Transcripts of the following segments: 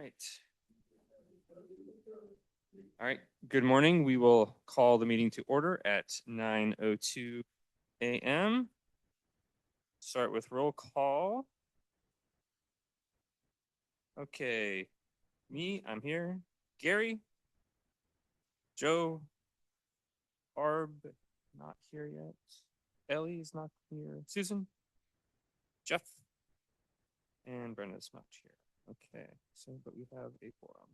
right. All right. Good morning. We will call the meeting to order at 9:02 a.m. Start with roll call. Okay. I'm here. Gary. Joe. Barb, not here yet. Ellie's not here. Susan. Jeff. And Brenda's not here. Okay. So, but we have a quorum.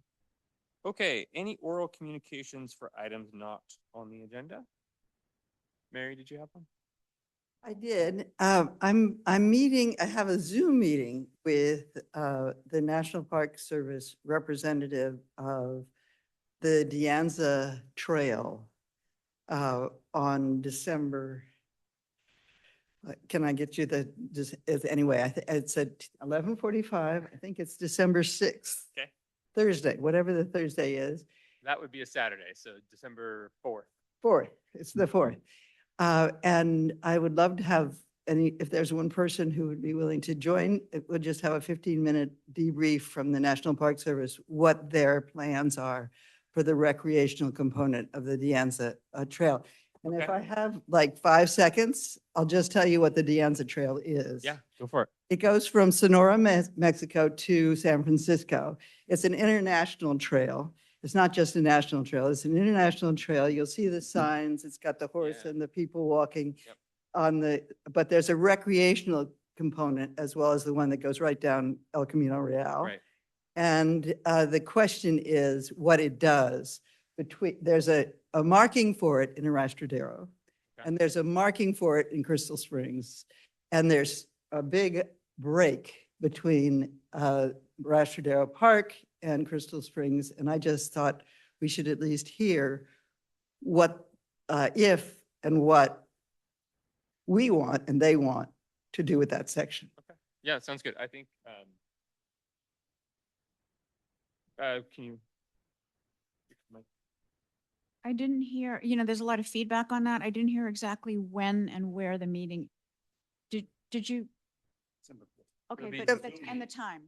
Okay, any oral communications for items not on the agenda? Mary, did you have one? I did. I'm meeting, I have a Zoom meeting with the National Park Service representative of the De Anza Trail on December. Can I get you the, just anyway, it said 11:45. I think it's December 6th. Okay. Thursday, whatever the Thursday is. That would be a Saturday, so December 4th. 4th, it's the 4th. And I would love to have if there's one person who would be willing to join, it would just have a 15-minute debrief from the National Park Service, what their plans are for the recreational component of the De Anza Trail. And if Okay. I have like 5 seconds, I'll just tell you what the De Anza Trail is. Yeah, go for it. It goes from Sonora, Mexico to San Francisco. It's an international trail. It's not just a national trail, it's an international trail. You'll see the signs. It's got the horse and the people walking on but there's a recreational component as well as the one that goes right down El Camino Real. Right. And the question is what it does. There's a marking for it in Arrastradero, and there's a marking for it in Crystal Springs. And there's a big break between Arrastradero Park and Crystal Springs. And I just thought we should at least hear what, if and what we want and they want to do with that section. Okay. Yeah, sounds good. I think, can you? I didn't hear, there's a lot of feedback on that. I didn't hear exactly when and where the meeting. Did you? Okay, but and the time.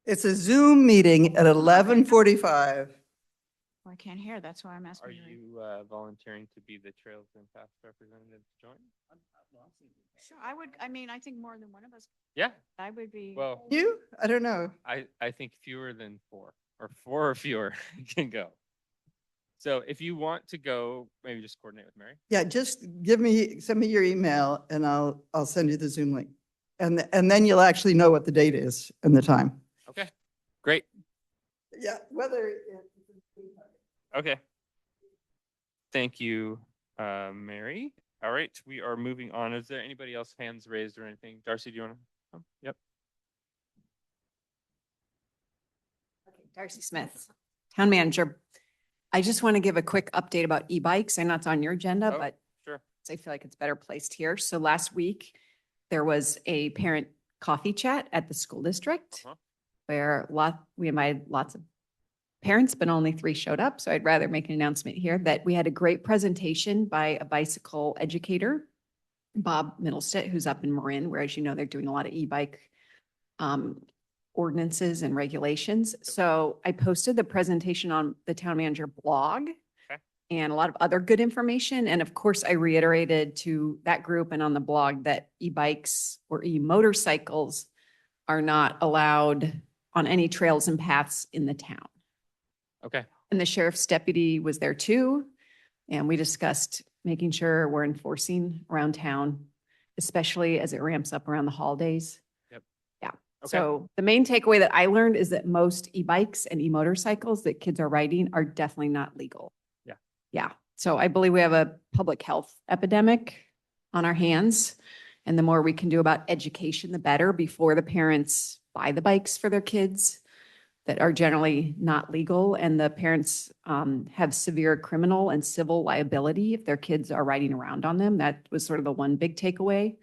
It's a Zoom meeting at 11:45. Well, I can't hear. That's why I'm asking. Are you volunteering to be the Trails and Paths representative to join? Sure, I think more than one of us. Yeah. I would be. Well, You? I don't know. I think fewer than 4 or 4 or fewer can go. So if you want to go, maybe just coordinate with Mary. Yeah, just send me your email and I'll send you the Zoom link. And then you'll actually know what the date is and the time. Okay, great. Yeah, whether. Okay. Thank you, Mary. All right, we are moving on. Is there anybody else hands raised or anything? Darcy, do you want to come? Yep. Okay, Darcy Smith, town manager. I just want to give a quick update about e-bikes. I know it's on your agenda, but sure. I feel like it's better placed here. So last week, there was a parent coffee chat at the school district where we invited lots of parents, but only 3 showed up. So I'd rather make an announcement here that we had a great presentation by a bicycle educator, Bob Middlestead, who's up in Marin, where, as you know, they're doing a lot of e-bike ordinances and regulations. So I posted the presentation on the town manager blog and a lot of other good information. And of course, I reiterated to that group and on the blog that e-bikes or e-motorcycles are not allowed on any trails and paths in the town. Okay. And the sheriff's deputy was there too. And we discussed making sure we're enforcing around town, especially as it ramps up around the holidays. Yep. Yeah. Okay. So the main takeaway that I learned is that most e-bikes and e-motorcycles that kids are riding are definitely not legal. Yeah. Yeah. So I believe we have a public health epidemic on our hands. And the more we can do about education, the better before the parents buy the bikes for their kids that are generally not legal. And the parents have severe criminal and civil liability if their kids are riding around on them. That was sort of the one big takeaway.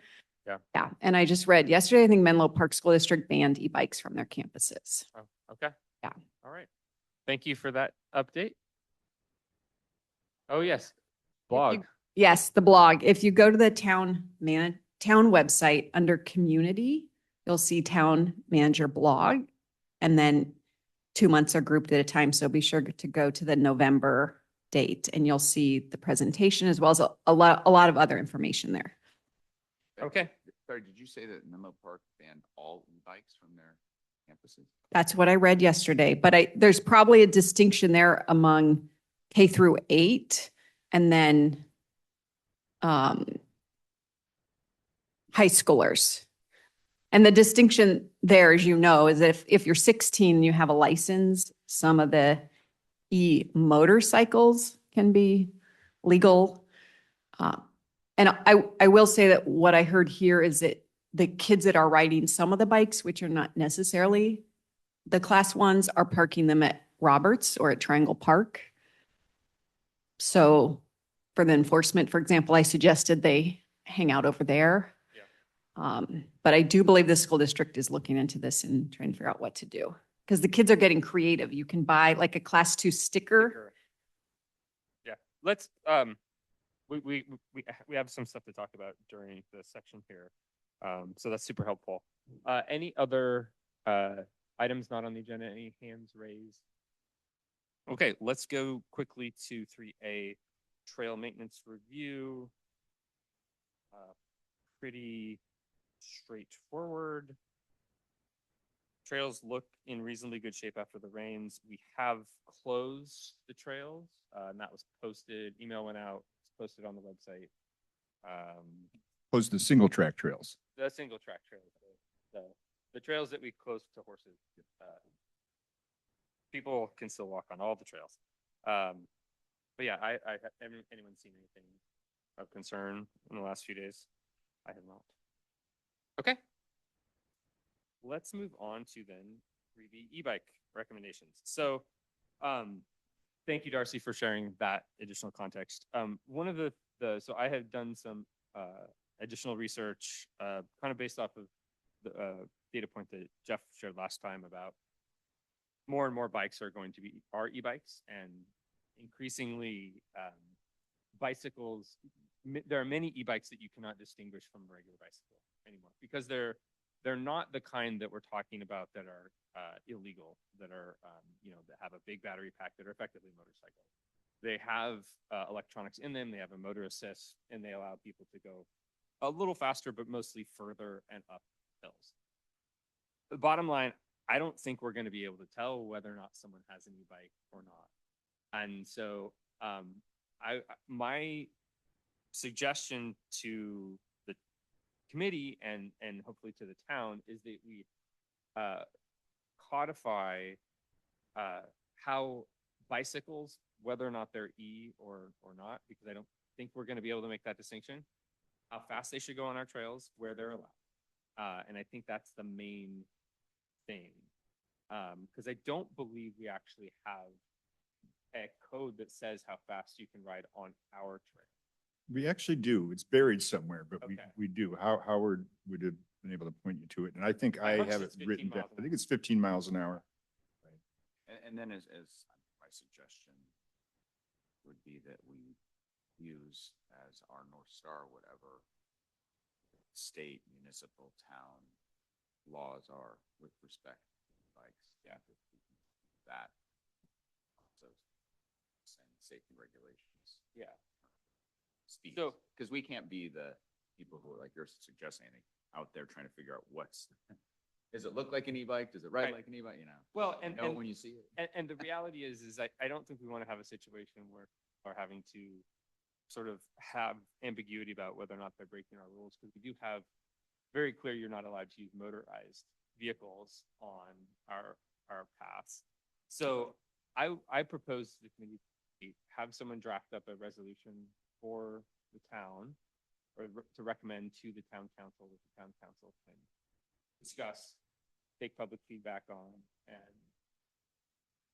Yeah. Yeah. And I just read yesterday, I think Menlo Park School District banned e-bikes from their campuses. Oh, okay. Yeah. All right. Thank you for that update. Oh, yes. Blog. Yes, the blog. If you go to the town website under community, you'll see town manager blog. And then 2 months are grouped at a time. So be sure to go to the November date and you'll see the presentation as well as a lot of other information there. Okay. Sorry, did you say that Menlo Park banned all e-bikes from their campuses? That's what I read yesterday, but there's probably a distinction there among K through 8 and then high schoolers. And the distinction there, as you know, is if you're 16 and you have a license, some of the motorcycles can be legal. And I will say that what I heard here is that the kids that are riding some of the bikes, which are not necessarily the class ones, are parking them at Roberts or at Triangle Park. So for the enforcement, for example, I suggested they hang out over there. But I do believe the school district is looking into this and trying to figure out what to do. Because the kids are getting creative. You can buy like a class 2 sticker. Yeah, let's, we have some stuff to talk about during the section here. So that's super helpful. Any other items not on the agenda? Any hands raised? Okay, let's go quickly to 3A, trail maintenance review. Pretty straightforward. Trails look in reasonably good shape after the rains. We have closed the trails, and that was posted. Email went out. It's posted on the website. Close the single track trails. The single track trails, the trails that we closed to horses. People can still walk on all the trails. But yeah, anyone seen anything of concern in the last few days? I have not. Okay. Let's move on to then 3B e-bike recommendations. So, thank you, Darcy, for sharing that additional context. One of so I have done some additional research, kind of based off of the data point that Jeff shared last time about more and more bikes are going to be e-bikes, and increasingly bicycles. There are many e-bikes that you cannot distinguish from a regular bicycle anymore because they're not the kind that we're talking about that are illegal, that are that have a big battery pack, that are effectively motorcycles. They have electronics in them, they have a motor assist, and they allow people to go a little faster, but mostly further and up hills. The bottom line, I don't think we're going to be able to tell whether or not someone has an e-bike or not. And so my suggestion to the committee and hopefully to the town is that we codify how bicycles, whether or not they're or not, because I don't think we're going to be able to make that distinction, how fast they should go on our trails, where they're allowed. And I think that's the main thing, because I don't believe we actually have a code that says how fast you can ride on our trail. We actually do. It's buried somewhere, but Okay. we do. Howard would have been able to point you to it. And I think I How much have is it 15 written down. miles an I think it's 15 miles an hour. And then as my suggestion would be that we use as our North Star, whatever state, municipal, town laws are with respect to bikes. Yeah. That. So safety regulations. Yeah. Speed. So- Because we can't be the people who are like you're suggesting, out there trying to figure out does it look like an e-bike? Does it ride Right. like an e-bike? Well, You know when you see it. And the reality is I don't think we want to have a situation where we're having to sort of have ambiguity about whether or not they're breaking our rules, because we do have very clear you're not allowed to use motorized vehicles on our paths. So I propose to the committee have someone draft up a resolution for the town or to recommend to the town council that the town council can discuss, take public feedback on, and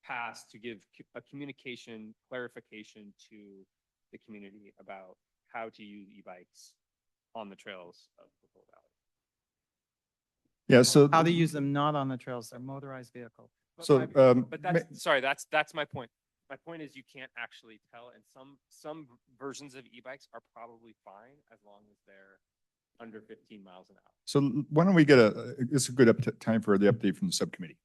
pass to give a communication clarification to the community about how to use e-bikes on the trails of the Bull Valley. Yeah, so. How to use them not on the trails, they're motorized vehicles. So, But that's my point. My point is you can't actually tell, and some versions of e-bikes are probably fine as long as they're under 15 miles an hour. So why don't we get it's a good time for the update from the subcommittee.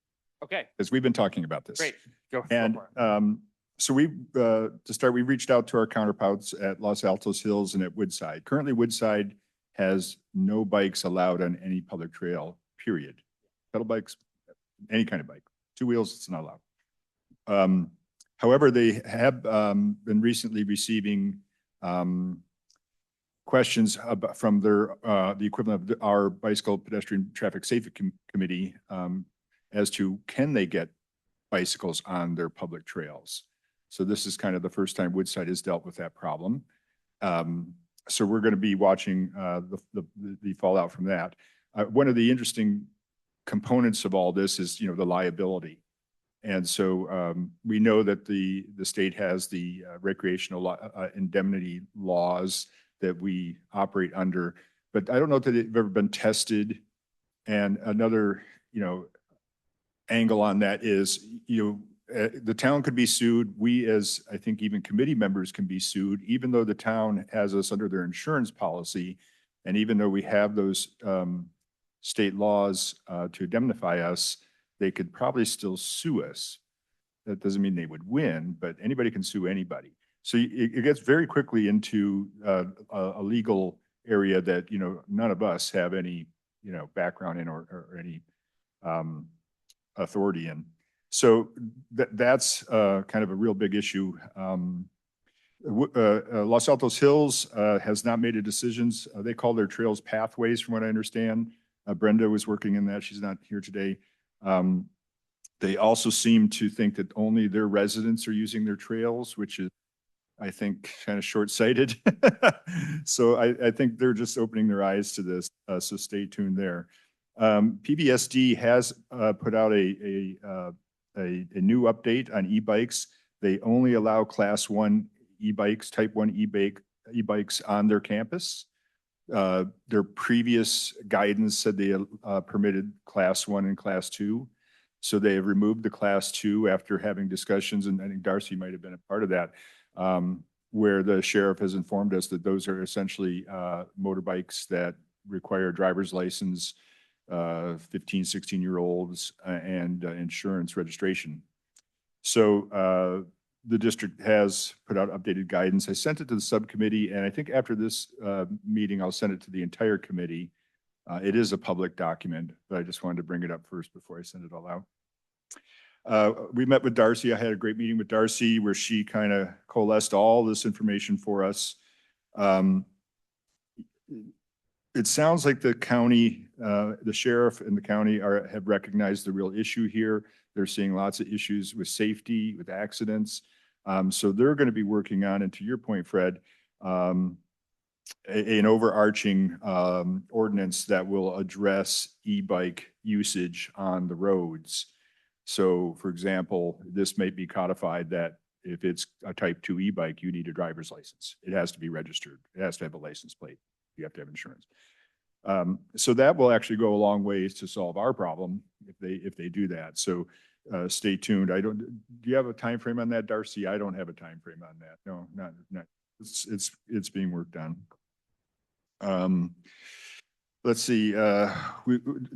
Okay, because we've been talking about this. great. Go. And for it. so we, to start, we reached out to our counterparts at Los Altos Hills and at Woodside. Currently, Woodside has no bikes allowed on any public trail, period. Pedal bikes, any kind of bike, two wheels, it's not allowed. However, they have been recently receiving questions about, from their, the equivalent of our Bicycle Pedestrian Traffic Safety Committee as to can they get bicycles on their public trails. So this is kind of the first time Woodside has dealt with that problem. So we're going to be watching the fallout from that. One of the interesting components of all this is, the liability. And so we know that the state has the recreational indemnity laws that we operate under, but I don't know that they've ever been tested. And another, angle on that is, the town could be sued. We, as I think even committee members, can be sued, even though the town has us under their insurance policy. And even though we have those state laws to indemnify us, they could probably still sue us. That doesn't mean they would win, but anybody can sue anybody. So it gets very quickly into a legal area that, none of us have any, background in or any authority in. So that's kind of a real big issue. Los Altos Hills has not made a decisions. They call their trails pathways, from what I understand. Brenda was working in that. She's not here today. They also seem to think that only their residents are using their trails, which is, I think, kind of short-sighted. So I think they're just opening their eyes to this. So stay tuned there. PBSD has put out a new update on e-bikes. They only allow class 1 e-bikes, type 1 e-bikes on their campus. Their previous guidance said they permitted class 1 and class 2. So they have removed the class 2 after having discussions, and I think Darcy might have been a part of that, where the sheriff has informed us that those are essentially motorbikes that require a driver's license, 15, 16-year-olds, and insurance registration. So the district has put out updated guidance. I sent it to the subcommittee, and I think after this meeting, I'll send it to the entire committee. It is a public document, but I just wanted to bring it up first before I send it all out. We met with Darcy. I had a great meeting with Darcy where she kind of coalesced all this information for us. It sounds like the county, the sheriff and the county have recognized the real issue here. They're seeing lots of issues with safety, with accidents. So they're going to be working on, and to your point, Fred, an overarching ordinance that will address e-bike usage on the roads. So, for example, this may be codified that if it's a type 2 e-bike, you need a driver's license. It has to be registered. It has to have a license plate. You have to have insurance. So that will actually go a long ways to solve our problem if they do that. So stay tuned. Do you have a time frame on that, Darcy? I don't have a time frame on that. No, not. It's being worked on. Let's see.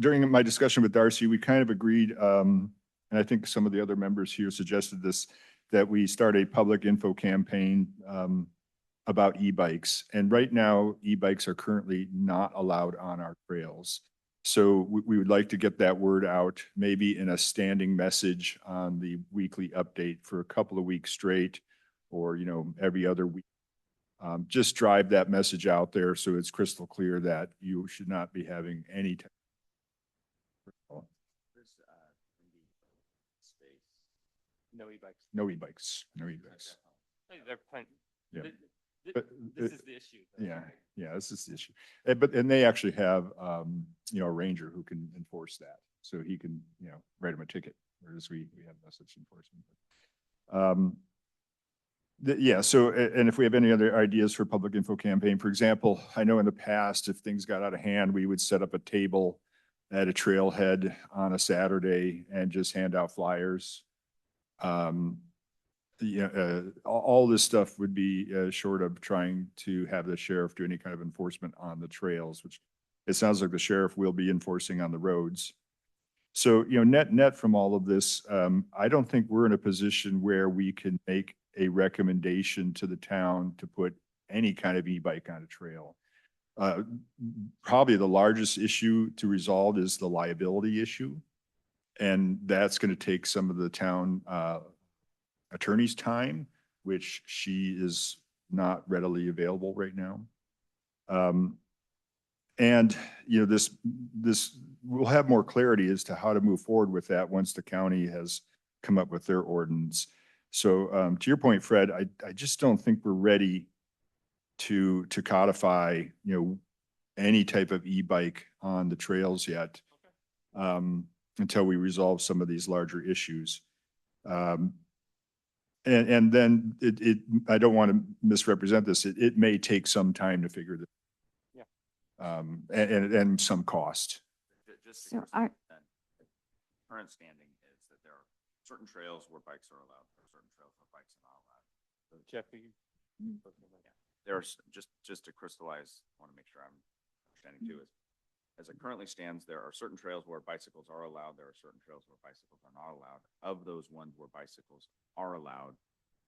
During my discussion with Darcy, we kind of agreed, and I think some of the other members here suggested this, that we start a public info campaign about e-bikes. And right now, e-bikes are currently not allowed on our trails. So we would like to get that word out, maybe in a standing message on the weekly update for a couple of weeks straight, or, every other week. Just drive that message out there so it's crystal clear that you should not be having any No e-bikes. no e-bikes, no e-bikes. They're plenty. Yeah. This is the issue. Yeah, this is the issue. And they actually have, a ranger who can enforce that. So he can, write them a ticket, whereas we have no such enforcement. Yeah, so, and if we have any other ideas for public info campaign, for example, I know in the past, if things got out of hand, we would set up a table at a trailhead on a Saturday and just hand out flyers. All this stuff would be short of trying to have the sheriff do any kind of enforcement on the trails, which it sounds like the sheriff will be enforcing on the roads. So, net from all of this, I don't think we're in a position where we can make a recommendation to the town to put any kind of e-bike on a trail. Probably the largest issue to resolve is the liability issue. And that's going to take some of the town attorney's time, which she is not readily available right now. And, we'll have more clarity as to how to move forward with that once the county has come up with their ordinance. So to your point, Fred, I just don't think we're ready to codify, any type of e-bike on the trails yet, until we resolve some of these larger issues. And then I don't want to misrepresent this. It may take some time to figure this. Yeah. And some cost. Just So because I- then the current standing is that there are certain trails where bikes are allowed, there are certain trails where bikes are not allowed. So Jeff, are you? there's just to crystallize, I want to make sure I'm understanding too, is as it currently stands, there are certain trails where bicycles are allowed, there are certain trails where bicycles are not allowed. Of those ones where bicycles are allowed,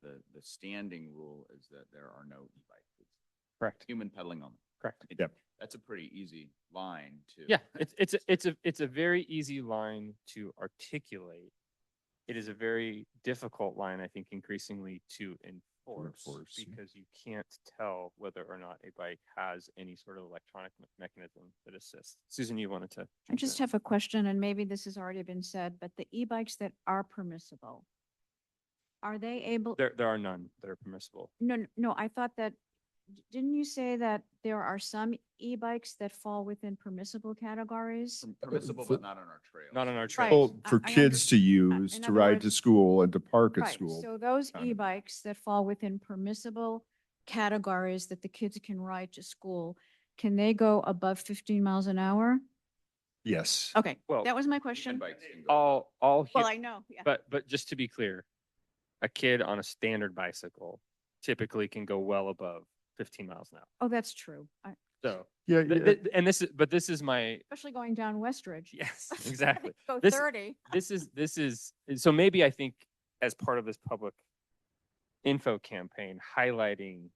the standing rule is that there are no e-bikes. It's Correct. human pedaling only. Correct. Yep. That's a pretty easy line to. Yeah, it's a very easy line to articulate. It is a very difficult line, I think, increasingly to enforce Enforce, yeah. because you can't tell whether or not a bike has any sort of electronic mechanism that assists. Susan, you wanted to? I jump just in. have a question, and maybe this has already been said, but the e-bikes that are permissible, are they able? There are none that are permissible. No, I thought that, didn't you say that there are some e-bikes that fall within permissible categories? Permissible, but not on our trails. Not on our Right. trails. Well, for I kids to use, in to other ride to words- school and to park at Right, school. so those Kind of. e-bikes that fall within permissible categories that the kids can ride to school, can they go above 15 miles an hour? Yes. Okay, Well, that was my And question. bikes can go. All Well, hu- I know, yeah. but just to be clear, a kid on a standard bicycle typically can go well above 15 miles an hour. Oh, that's true. So, Yeah, and this is my, Especially going down Westridge. yes, exactly. Go This- 30. This is, so maybe I think as part of this public info campaign, highlighting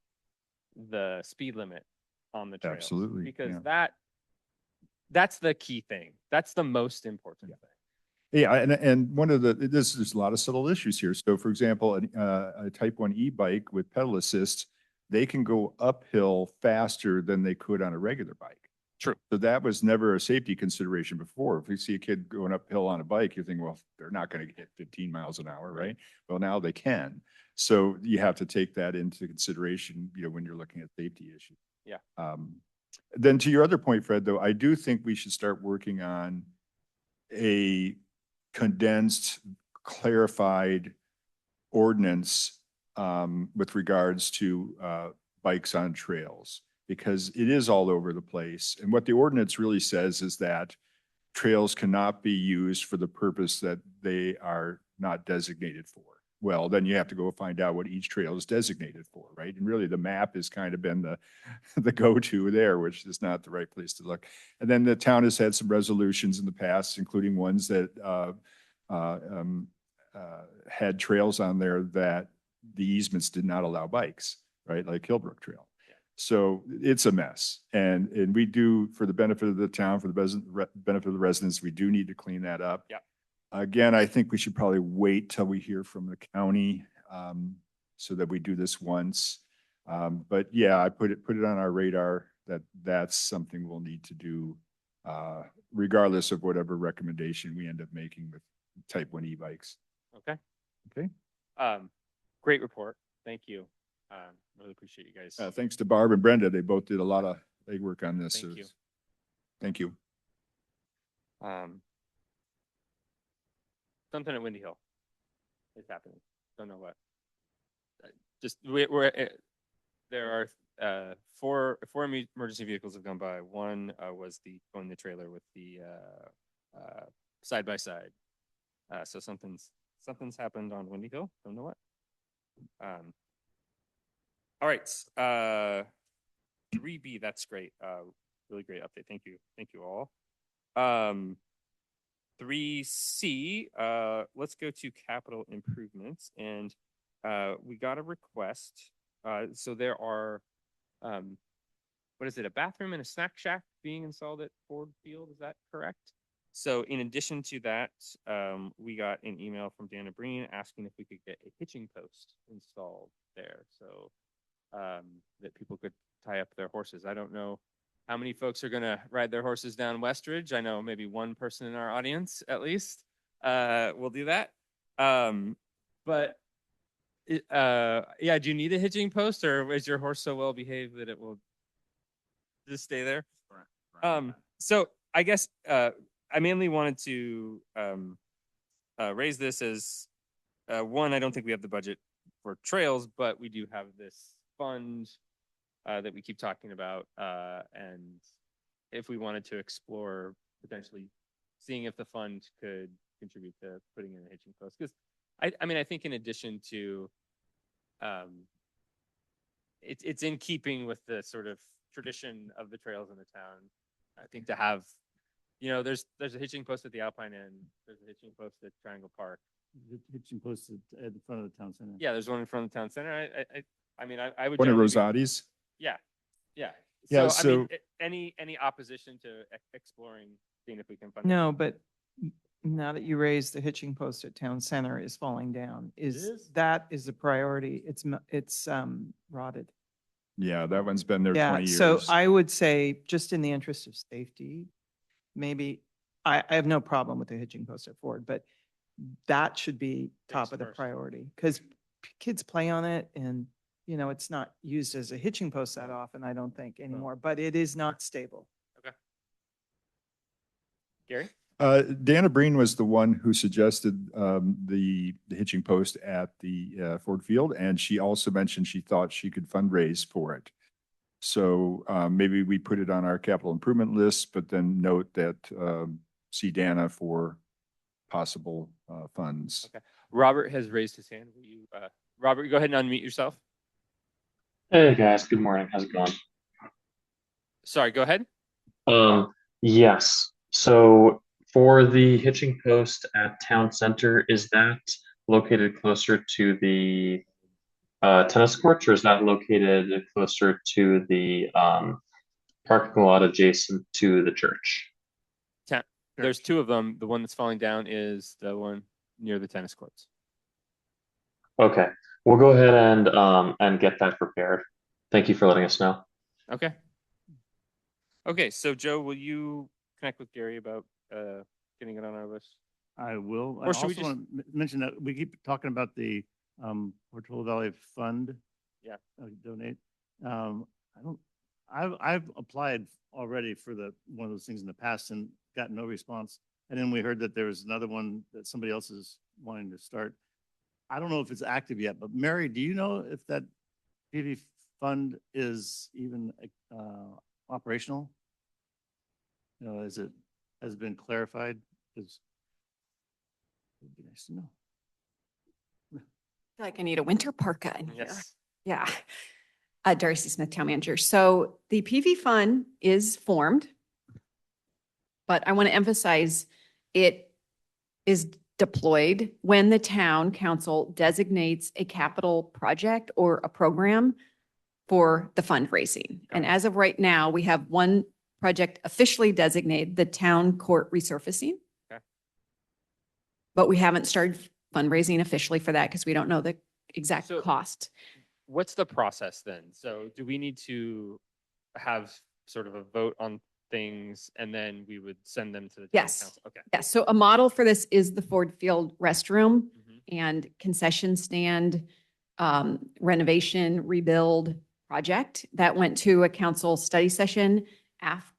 the speed limit on the trails. Absolutely, Because yeah. that's the key thing. That's the most important thing. Yeah, and one of there's a lot of subtle issues here. So for example, a type 1 e-bike with pedal assist, they can go uphill faster than they could on a regular bike. True. So that was never a safety consideration before. If you see a kid going uphill on a bike, you think, well, they're not going to hit 15 miles an hour, right? Well, now they can. So you have to take that into consideration, when you're looking at safety issues. Yeah. Then to your other point, Fred, though, I do think we should start working on a condensed, clarified ordinance with regards to bikes on trails, because it is all over the place. And what the ordinance really says is that trails cannot be used for the purpose that they are not designated for. Well, then you have to go find out what each trail is designated for, right? And really the map has kind of been the go-to there, which is not the right place to look. And then the town has had some resolutions in the past, including ones that had trails on there that the easements did not allow bikes, right? Like Hillbrook Trail. Yeah. So it's a mess. And we do, for the benefit of the town, for the benefit of the residents, we do need to clean that up. Yeah. Again, I think we should probably wait till we hear from the county so that we do this once. But yeah, I put it on our radar that that's something we'll need to do regardless of whatever recommendation we end up making with type 1 e-bikes. Okay. Okay. Great report. Thank you. Really appreciate you guys. Thanks to Barb and Brenda. They both did a lot of legwork on this. Thank you. Thank you. Something at Windy Hill is happening. Don't know what. Just we're there are four emergency vehicles have gone by. One was going the trailer with the side by side. So something's happened on Windy Hill. Don't know what. All right. 3B, that's great. Really great update. Thank you all. 3C, let's go to capital improvements, and we got a request. So there are, what is it, a bathroom and a snack shack being installed at Ford Field, is that correct? So in addition to that, we got an email from Dana Breen asking if we could get a hitching post installed there, so that people could tie up their horses. I don't know how many folks are gonna ride their horses down Westridge. I know maybe one person in our audience at least will do that. But yeah, do you need a hitching post, or is your horse so well behaved that it will just stay there? So I guess I mainly wanted to raise this as one, I don't think we have the budget for trails, but we do have this fund that we keep talking about, and if we wanted to explore potentially seeing if the fund could contribute to putting in a hitching post, because I mean, I think in addition to it's in keeping with the sort of tradition of the trails in the town. I think to have, you know, there's a hitching post at the Alpine Inn, there's a hitching post at Triangle Park. Hitching post at the front of the town center. Yeah, there's one in front of the town center. I mean, I would. One of generally be- Rosati's. Yeah, yeah. Yeah, So, I mean, so- any opposition to exploring, seeing if we can fund? No, but now that you raised the hitching post at town center is falling down, that is a priority. It's rotted. Yeah, that one's been there Yeah, 20 years. so I would say, just in the interest of safety, maybe, I have no problem with the hitching post at Ford, but that should be top Things of the first. priority, because kids play on it and, you know, it's not used as a hitching post that often, I don't think anymore, but it is not stable. Gary? Dana Breen was the one who suggested the hitching post at the Ford Field, and she also mentioned she thought she could fundraise for it. So maybe we put it on our capital improvement list, but then note that see Dana for possible funds. Okay. Robert has raised his hand. Will you, Robert, go ahead and unmute yourself. Hey guys, good morning. How's it going? Sorry, go ahead. Yes. So for the hitching post at Town Center, is that located closer to the tennis courts, or is that located closer to the parking lot adjacent to the church? There's two of them. The one that's falling down is the one near the tennis courts. Okay, we'll go ahead and get that prepared. Thank you for letting us know. Okay. Okay, so Joe, will you connect with Gary about getting it on our list? I will. I Or should we also want to mention that we keep talking about the Portola Valley Fund. Yeah. Donate. I've applied already for one of those things in the past and got no response. And then we heard that there was another one that somebody else is wanting to start. I don't know if it's active yet, but Mary, do you know if that PV fund is even operational? You know, has it been clarified? It'd be nice to know. I feel like I need a winter parka in here. Yes. Yeah. Darcy Smith, town manager. So the PV fund is formed, but I want to emphasize it is deployed when the town council designates a capital project or a program for the fundraising. And as of right now, we have one project officially designated, the town court resurfacing. Okay. But we haven't started fundraising officially for that because we don't know the exact So- cost. What's the process then? So do we need to have sort of a vote on things and then we would send them to the town Yes. council? Okay. Yeah, so a model for this is the Ford Field restroom Mhm. and concession stand renovation, rebuild project that went to a council study session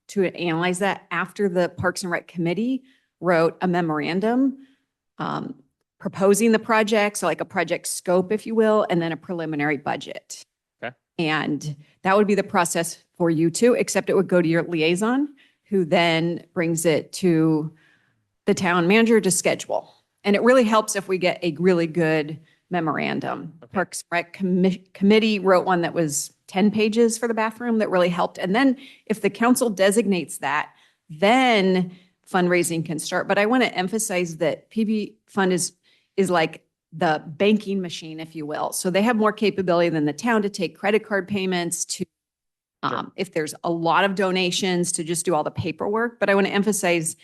to analyze that after the Parks and Rec Committee wrote a memorandum proposing the project, so like a project scope, if you will, and then a preliminary budget. Okay. And that would be the process for you too, except it would go to your liaison, who then brings it to the town manager to schedule. And it really helps if we get a really good memorandum. Okay. Parks and Rec Committee wrote one that was 10 pages for the bathroom that really helped. And then if the council designates that, then fundraising can start. But I want to emphasize that PB Fund is like the banking machine, if you will. So they have more capability than the town to take credit card payments, to if there's a lot of donations, to just do all the paperwork. But I want to emphasize,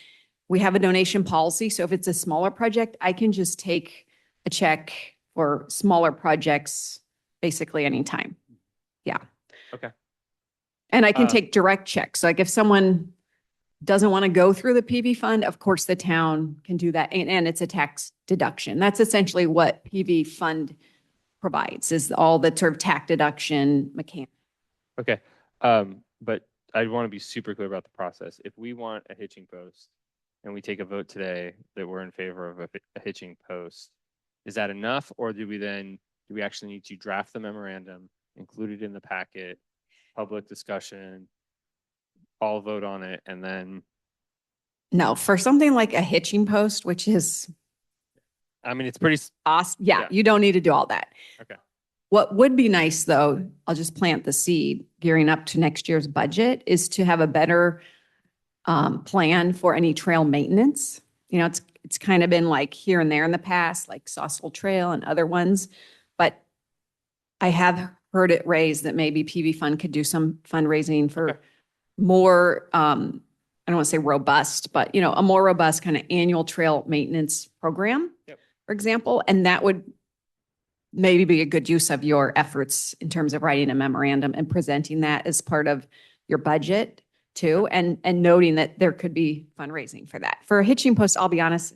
we have a donation policy. So if it's a smaller project, I can just take a check for smaller projects basically anytime. Yeah. Okay. And I can Uh, take direct checks. Like if someone doesn't want to go through the PV fund, of course, the town can do that. And it's a tax deduction. That's essentially what PV fund provides, is all the sort of tax deduction mechanic. Okay, but I want to be super clear about the process. If we want a hitching post and we take a vote today that we're in favor of a hitching post, is that enough? Or do we actually need to draft the memorandum, include it in the packet, public discussion, all vote on it, and then, No, for something like a hitching post, which is I mean, it's pretty, awesome. Yeah. Yeah, you don't need to do all that. Okay. What would be nice, though, I'll just plant the seed, gearing up to next year's budget, is to have a better plan for any trail maintenance. You know, it's kind of been like here and there in the past, like Sausal Trail and other ones. But I have heard it raised that maybe PV Fund could do some fundraising for Okay. more, I don't want to say robust, but, you know, a more robust kind of annual trail maintenance program, Yep. for example. And that would maybe be a good use of your efforts in terms of writing a memorandum and presenting that as part of your budget too, and noting that there could be fundraising for that. For a hitching post, I'll be honest,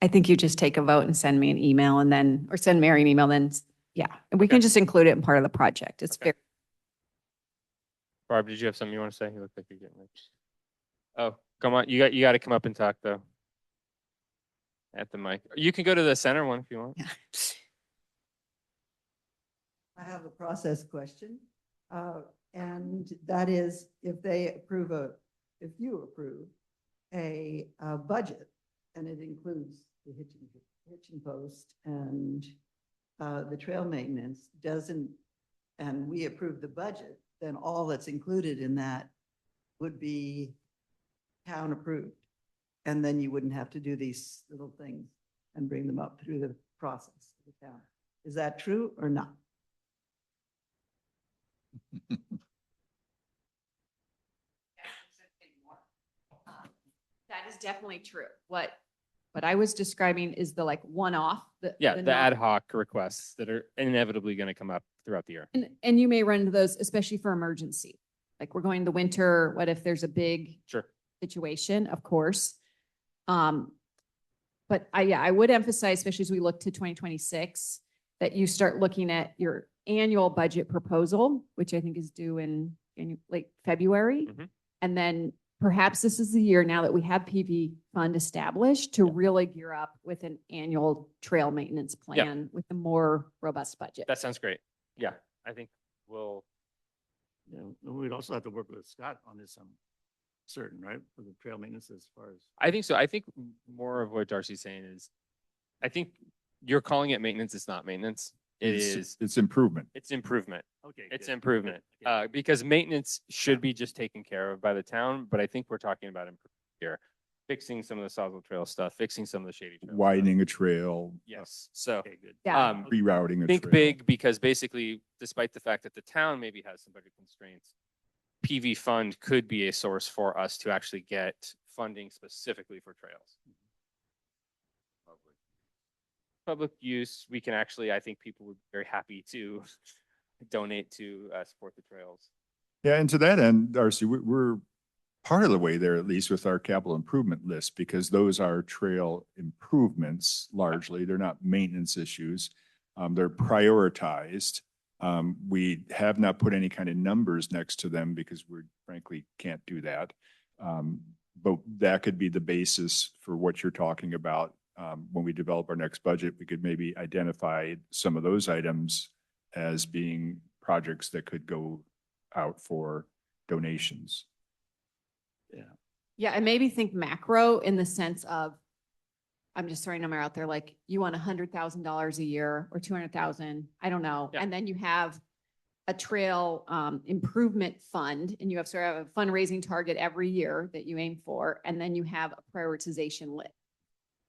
I think you just take a vote and send me an email and then, or send Mary an email, then, yeah, and we can Okay. just include it in part of the project. It's Okay. very, Barb, did you have something you want to say? You look like you're getting ready. Oh, come on, you got to come up and talk though. At the mic. You can go to the center one if you want. yeah. I have a process question. And that is, if you approve a budget, and it includes the hitching post and the trail maintenance, and we approve the budget, then all that's included in that would be town approved. And then you wouldn't have to do these little things and bring them up through the process of the town. Is that true or not? That is definitely true. What I was describing is the like one-off. Yeah, the non- ad hoc requests that are inevitably going to come up throughout the year. And you may run into those, especially for emergency. Like we're going to winter, what if there's a big Sure. situation, of course. But I would emphasize, especially as we look to 2026, that you start looking at your annual budget proposal, which I think is due in late February. Mhm. And then perhaps this is the year, now that we have PV fund established, to really gear up with an annual trail maintenance plan with a more robust budget. That sounds great. Yeah, I think we'll, Yeah, and we'd also have to work with Scott on this, certain, right, for the trail maintenance as far as. I think so. I think more of what Darcy's saying is, I think you're calling it maintenance. It's not maintenance. It's improvement. It's improvement. Okay. It's good, improvement. good, okay. Because maintenance should be just taken care of by the town, but I think we're talking about improvement here. Fixing some of the Sawswell Trail stuff, fixing some of the shady trail. stuff. Widening a trail. Yes, so, Okay, good. Yeah. Rerouting a trail. think big, because basically, despite the fact that the town maybe has some budget constraints, PV fund could be a source for us to actually get funding specifically for trails. Public use, we can actually, I think people would be very happy to donate to support the trails. Yeah, and to that end, Darcy, we're part of the way there, at least with our capital improvement list, because those are trail improvements largely. They're not maintenance issues. They're prioritized. We have not put any kind of numbers next to them because we frankly can't do that. But that could be the basis for what you're talking about. When we develop our next budget, we could maybe identify some of those items as being projects that could go out for donations. Yeah, and maybe think macro in the sense of, I'm just throwing a number out there, like you want $100,000 a year or 200,000, I don't know. Yeah. And then you have a trail improvement fund, and you have sort of a fundraising target every year that you aim for, and then you have a prioritization list.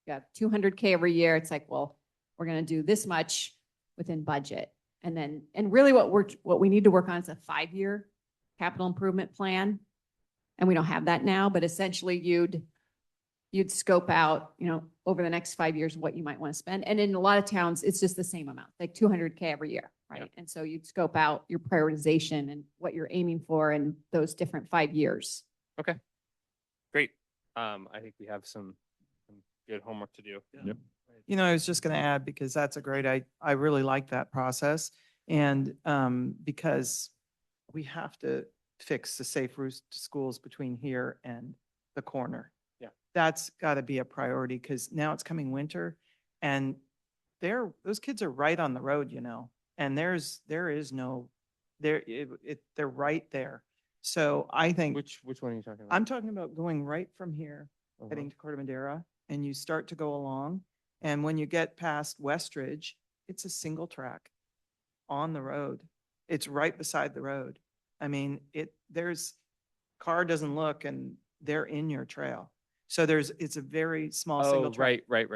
You have 200K every year. It's like, well, we're going to do this much within budget. And then, and really what we need to work on is a 5-year capital improvement plan. And we don't have that now, but essentially you'd scope out, over the next 5 years, what you might want to spend. And in a lot of towns, it's just the same amount, like 200K every year, right? Yeah. And so you'd scope out your prioritization and what you're aiming for in those different 5 years. Okay. Great. I think we have some good homework to do. Yep. I was just going to add, because that's a great, I really like that process. And because we have to fix the safe routes to schools between here and the corner. Yeah. That's got to be a priority, because now it's coming winter and those kids are right on the road, and there is no, they're right there. So I think Which one are you talking about? I'm talking about going right from here, Uh-huh. heading to Corte Madera, and you start to go along. And when you get past Westridge, it's a single track on the road. It's right beside the road. I mean, car doesn't look and they're in your trail. So it's a very small single Oh, track. right.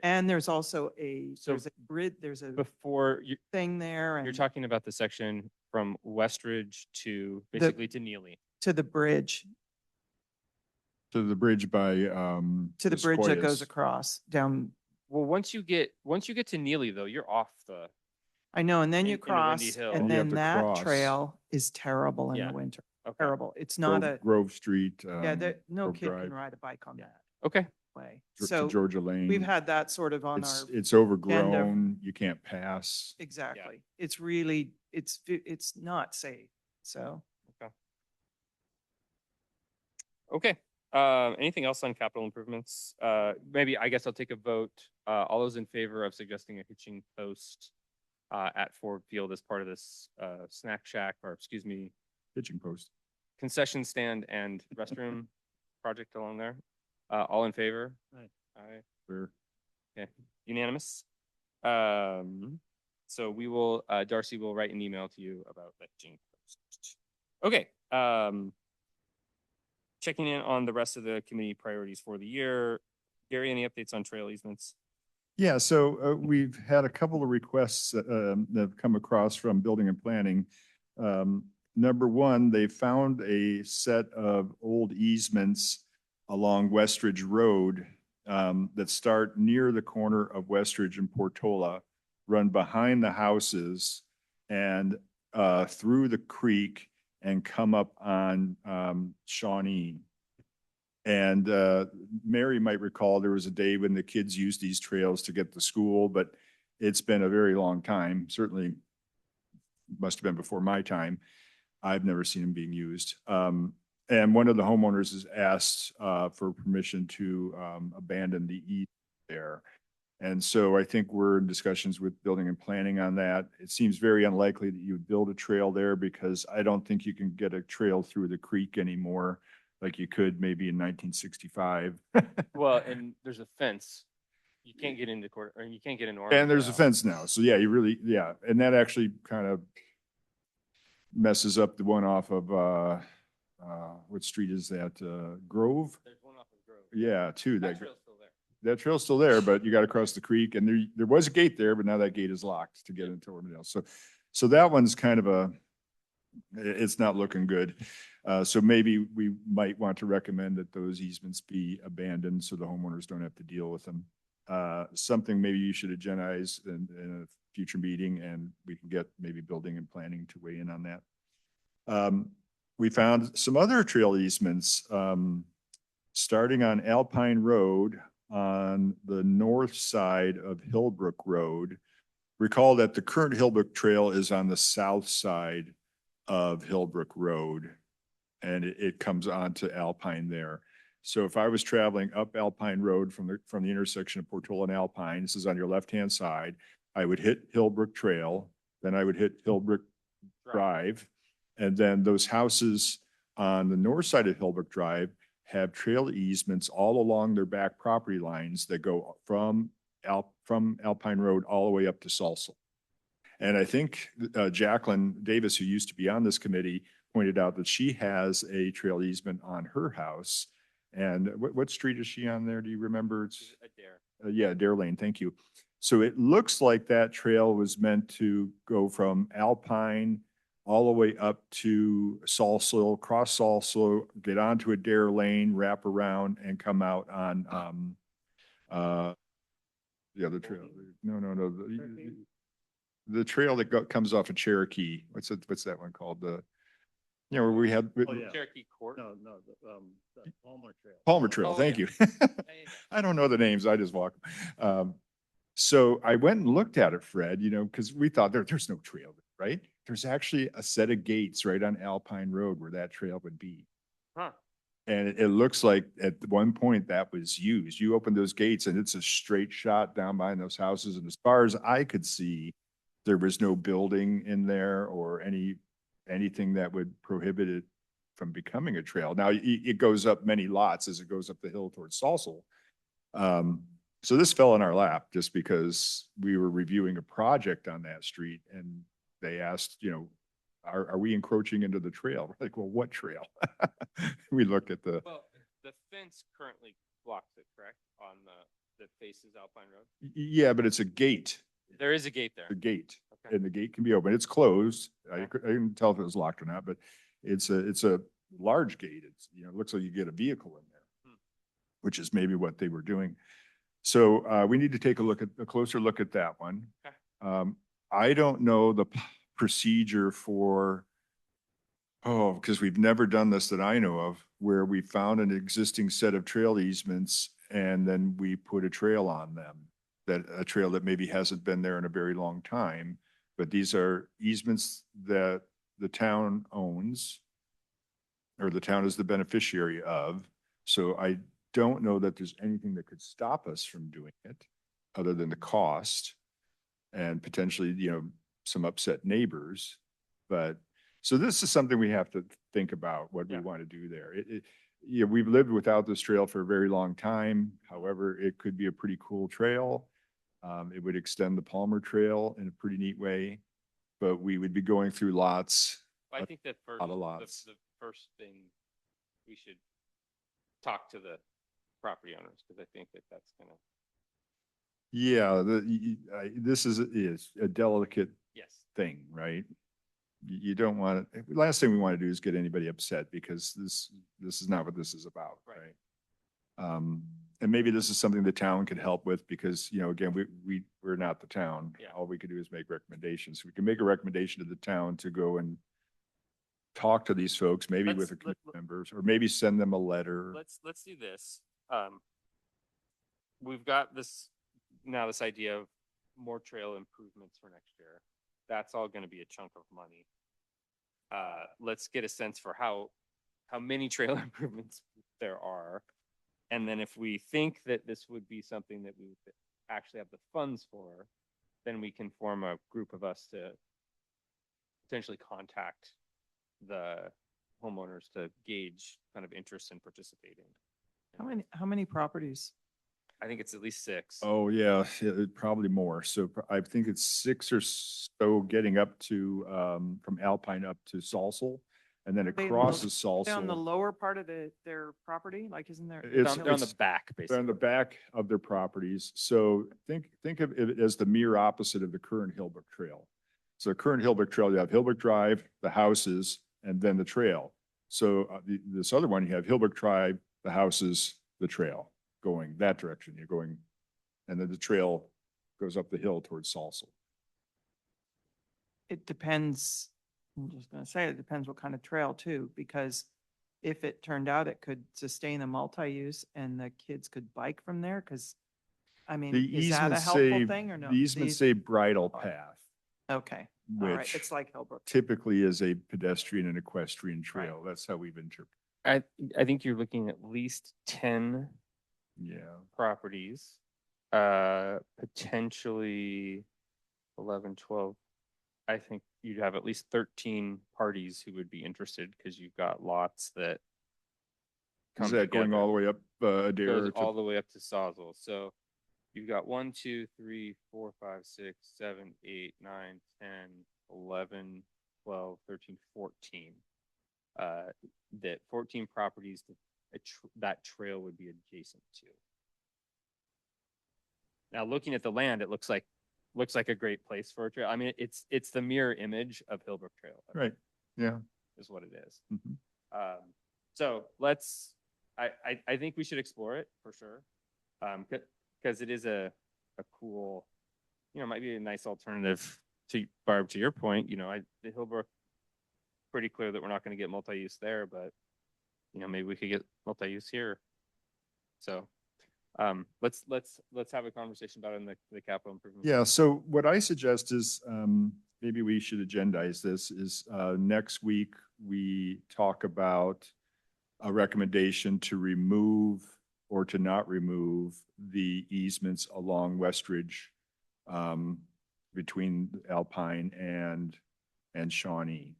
And there's also So there's a grid, there's a Before you, thing there you're and talking about the section from Westridge to basically to Neely. to the bridge, To the bridge by, to the bridge that goes Sequoias. across down. Well, once you get to Neely though, you're off the, I know, and then you into Windy cross, Hill. and You have then to that cross. trail is terrible in Yeah. the winter. okay. Terrible. It's not Grove Street. yeah, no Grove kid Drive. can ride a bike on that Okay. way. To So Georgia Lane. we've had that sort of on our, It's overgrown. You can't pass. exactly. It's really, it's not safe. So Okay. Anything else on capital improvements? Maybe, I guess I'll take a vote. All those in favor of suggesting a hitching post at Ford Field as part of this snack shack, or excuse me, Hitching post. concession stand and restroom project along there? All in favor? Aye. Aye. Where Okay, unanimous. So we will, Darcy will write an email to you about the hitching post. Okay, checking in on the rest of the committee priorities for the year. Gary, any updates on trail easements? Yeah, so we've had a couple of requests that have come across from building and planning. Number one, they found a set of old easements along Westridge Road that start near the corner of Westridge and Portola, run behind the houses and through the creek and come up on Shawnee. And Mary might recall there was a day when the kids used these trails to get to school, but it's been a very long time. Certainly must have been before my time. I've never seen them being used. And one of the homeowners has asked for permission to abandon the easement there. And so I think we're in discussions with building and planning on that. It seems very unlikely that you would build a trail there, because I don't think you can get a trail through the creek anymore like you could maybe in 1965. Well, and there's a fence. You can't get into court, or you can't get into. Orange And there's a Trail. fence now. So yeah, yeah. And that actually kind of messes up the one off of, what street is that? Grove? There's one off of Grove. Yeah, too. That trail's still there. That trail's still there, but you got to cross the creek, and there was a gate there, but now that gate is locked to get into Ordendale. So that one's kind of it's not looking good. So maybe we might want to recommend that those easements be abandoned so the homeowners don't have to deal with them. Something maybe you should agendize in a future meeting, and we can get maybe building and planning to weigh in on that. We found some other trail easements, starting on Alpine Road on the north side of Hillbrook Road. Recall that the current Hillbrook Trail is on the south side of Hillbrook Road, and it comes onto Alpine there. So if I was traveling up Alpine Road from the intersection of Portola and Alpine, this is on your left-hand side, I would hit Hillbrook Trail, then I would hit Hillbrook Drive, and then those houses on the north side of Hillbrook Drive have trail easements all along their back property lines that go from Alpine Road all the way up to Salsa. And I think Jacqueline Davis, who used to be on this committee, pointed out that she has a trail easement on her house. And what street is she on there? Do you remember? It's, Adair. yeah, Dare Lane, thank you. So it looks like that trail was meant to go from Alpine all the way up to Salso, cross Salso, get onto Adair Lane, wrap around and come out on, the other trail. No, the trail that comes off of Cherokee. What's that one called? Where we had. Oh, yeah. Cherokee Court. No, the Palmer Trail. Palmer Trail, Oh, thank yeah. you. yeah. I don't know the names, I just walk. So I went and looked at it, Fred, because we thought there's no trail, right? There's actually a set of gates right on Alpine Road where that trail would be. Huh. And it looks like at one point that was used. You open those gates and it's a straight shot down behind those houses. And as far as I could see, there was no building in there or anything that would prohibit it from becoming a trail. Now, it goes up many lots as it goes up the hill towards Salsel. So this fell in our lap just because we were reviewing a project on that street and they asked, are we encroaching into the trail? We're like, well, what trail? We look at the, Well, the fence currently blocks it, correct? On that faces Alpine Road? yeah, but it's a gate, There is a gate there. a gate, Okay. and the gate can be open. It's closed. I couldn't tell if it was locked or not, but it's a large gate. It's, it looks like you get a vehicle in there, which is maybe what they were doing. So we need to take a closer look at that one. Okay. I don't know the procedure for, because we've never done this that I know of, where we found an existing set of trail easements and then we put a trail on them, a trail that maybe hasn't been there in a very long time. But these are easements that the town owns or the town is the beneficiary of. So I don't know that there's anything that could stop us from doing it other than the cost and potentially, some upset neighbors. But so this is something we have to think about what we Yeah. want to do there. We've lived without this trail for a very long time. However, it could be a pretty cool trail. It would extend the Palmer Trail in a pretty neat way, but we would be going through lots. I think that first, lot of lots. the first thing we should talk to the property owners, because I think that's gonna, Yeah, this is a delicate yes. thing, right? You don't want to, last thing we want to do is get anybody upset because this is not what this is about, Right. right? And maybe this is something the town can help with because, again, we're not the town. Yeah. All we can do is make recommendations. We can make a recommendation to the town to go and talk to these folks, maybe with Let's- the committee members, or maybe send them a letter. Let's do this. We've got this idea of more trail improvements for next year. That's all gonna be a chunk of money. Let's get a sense for how many trail improvements there are. And then if we think that this would be something that we would actually have the funds for, then we can form a group of us to potentially contact the homeowners to gauge kind of interest in participating. How many properties? I think it's at least 6. Oh, yeah, probably more. So I think it's 6 or so getting up to, from Alpine up to Salsel. And then it They crosses Down the Salsel. lower part of their property, like isn't there? It's- They're on the it's- back, They're on the basically. back of their properties. So think of it as the mirror opposite of the current Hillbrook Trail. So current Hillbrook Trail, you have Hillbrook Drive, the houses, and then the trail. So this other one, you have Hillbrook Drive, the houses, the trail, going that direction. You're going, and then the trail goes up the hill towards Salsel. It depends, I'm just gonna say, it depends what kind of trail too, because if it turned out it could sustain a multi-use and the kids could bike from there, because, I mean, The is that a easements helpful say, thing or no? the easements say bridle path, Okay, all right, which it's like Hillbrook. typically is a pedestrian and equestrian trail. That's how we've interpreted. I think you're looking at least 10 Yeah. properties, potentially 11, 12. I think you'd have at least 13 parties who would be interested because you've got lots that Is come that going together. all the way up Adair? Goes to- all the way up to Sawzell. So you've got 1, 2, 3, 4, 5, 6, 7, 8, 9, 10, 11, 12, 13, 14. That 14 properties that trail would be adjacent to. Now, looking at the land, it looks like a great place for a trail. I mean, it's the mirror image of Hillbrook Trail. Right, yeah. Is what it is. Mhm. So I think we should explore it for sure. Because it is a cool, might be a nice alternative to Barb, to your point, the Hillbrook, pretty clear that we're not going to get multi-use there, but maybe we could get multi-use here. So let's have a conversation about it in the capital improvement. Yeah, so what I suggest is maybe we should agendize this is next week we talk about a recommendation to remove or to not remove the easements along Westridge between Alpine and Shawnee.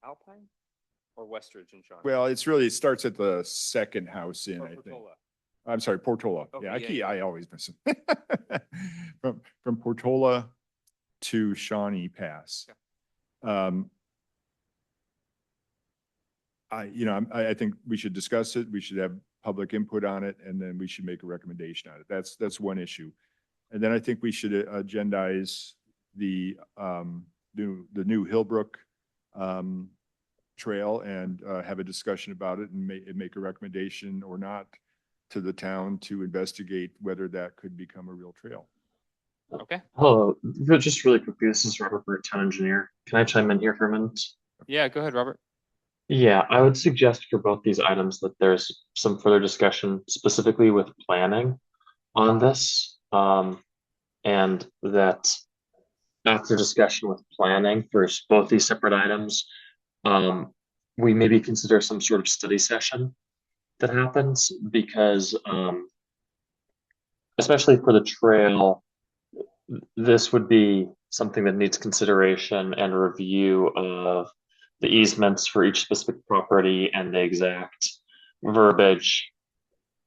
Alpine or Westridge and Shawnee? Well, it starts at the second house in, Or I think. Portola? I'm sorry, Portola. Okay, Yeah, yeah. I always miss it. From Portola to Shawnee Pass. I think we should discuss it. We should have public input on it, and then we should make a recommendation on it. That's one issue. And then I think we should agendize the new Hillbrook trail and have a discussion about it and make a recommendation or not to the town to investigate whether that could become a real trail. Okay. Hello, just really quickly, this is Robert Bird, town engineer. Can I chime in here for a minute? Yeah, go ahead, Robert. Yeah, I would suggest for both these items that there's some further discussion specifically with planning on this. And that after discussion with planning for both these separate items, we maybe consider some sort of study session that happens because, especially for the trail, this would be something that needs consideration and review of the easements for each specific property and the exact verbiage,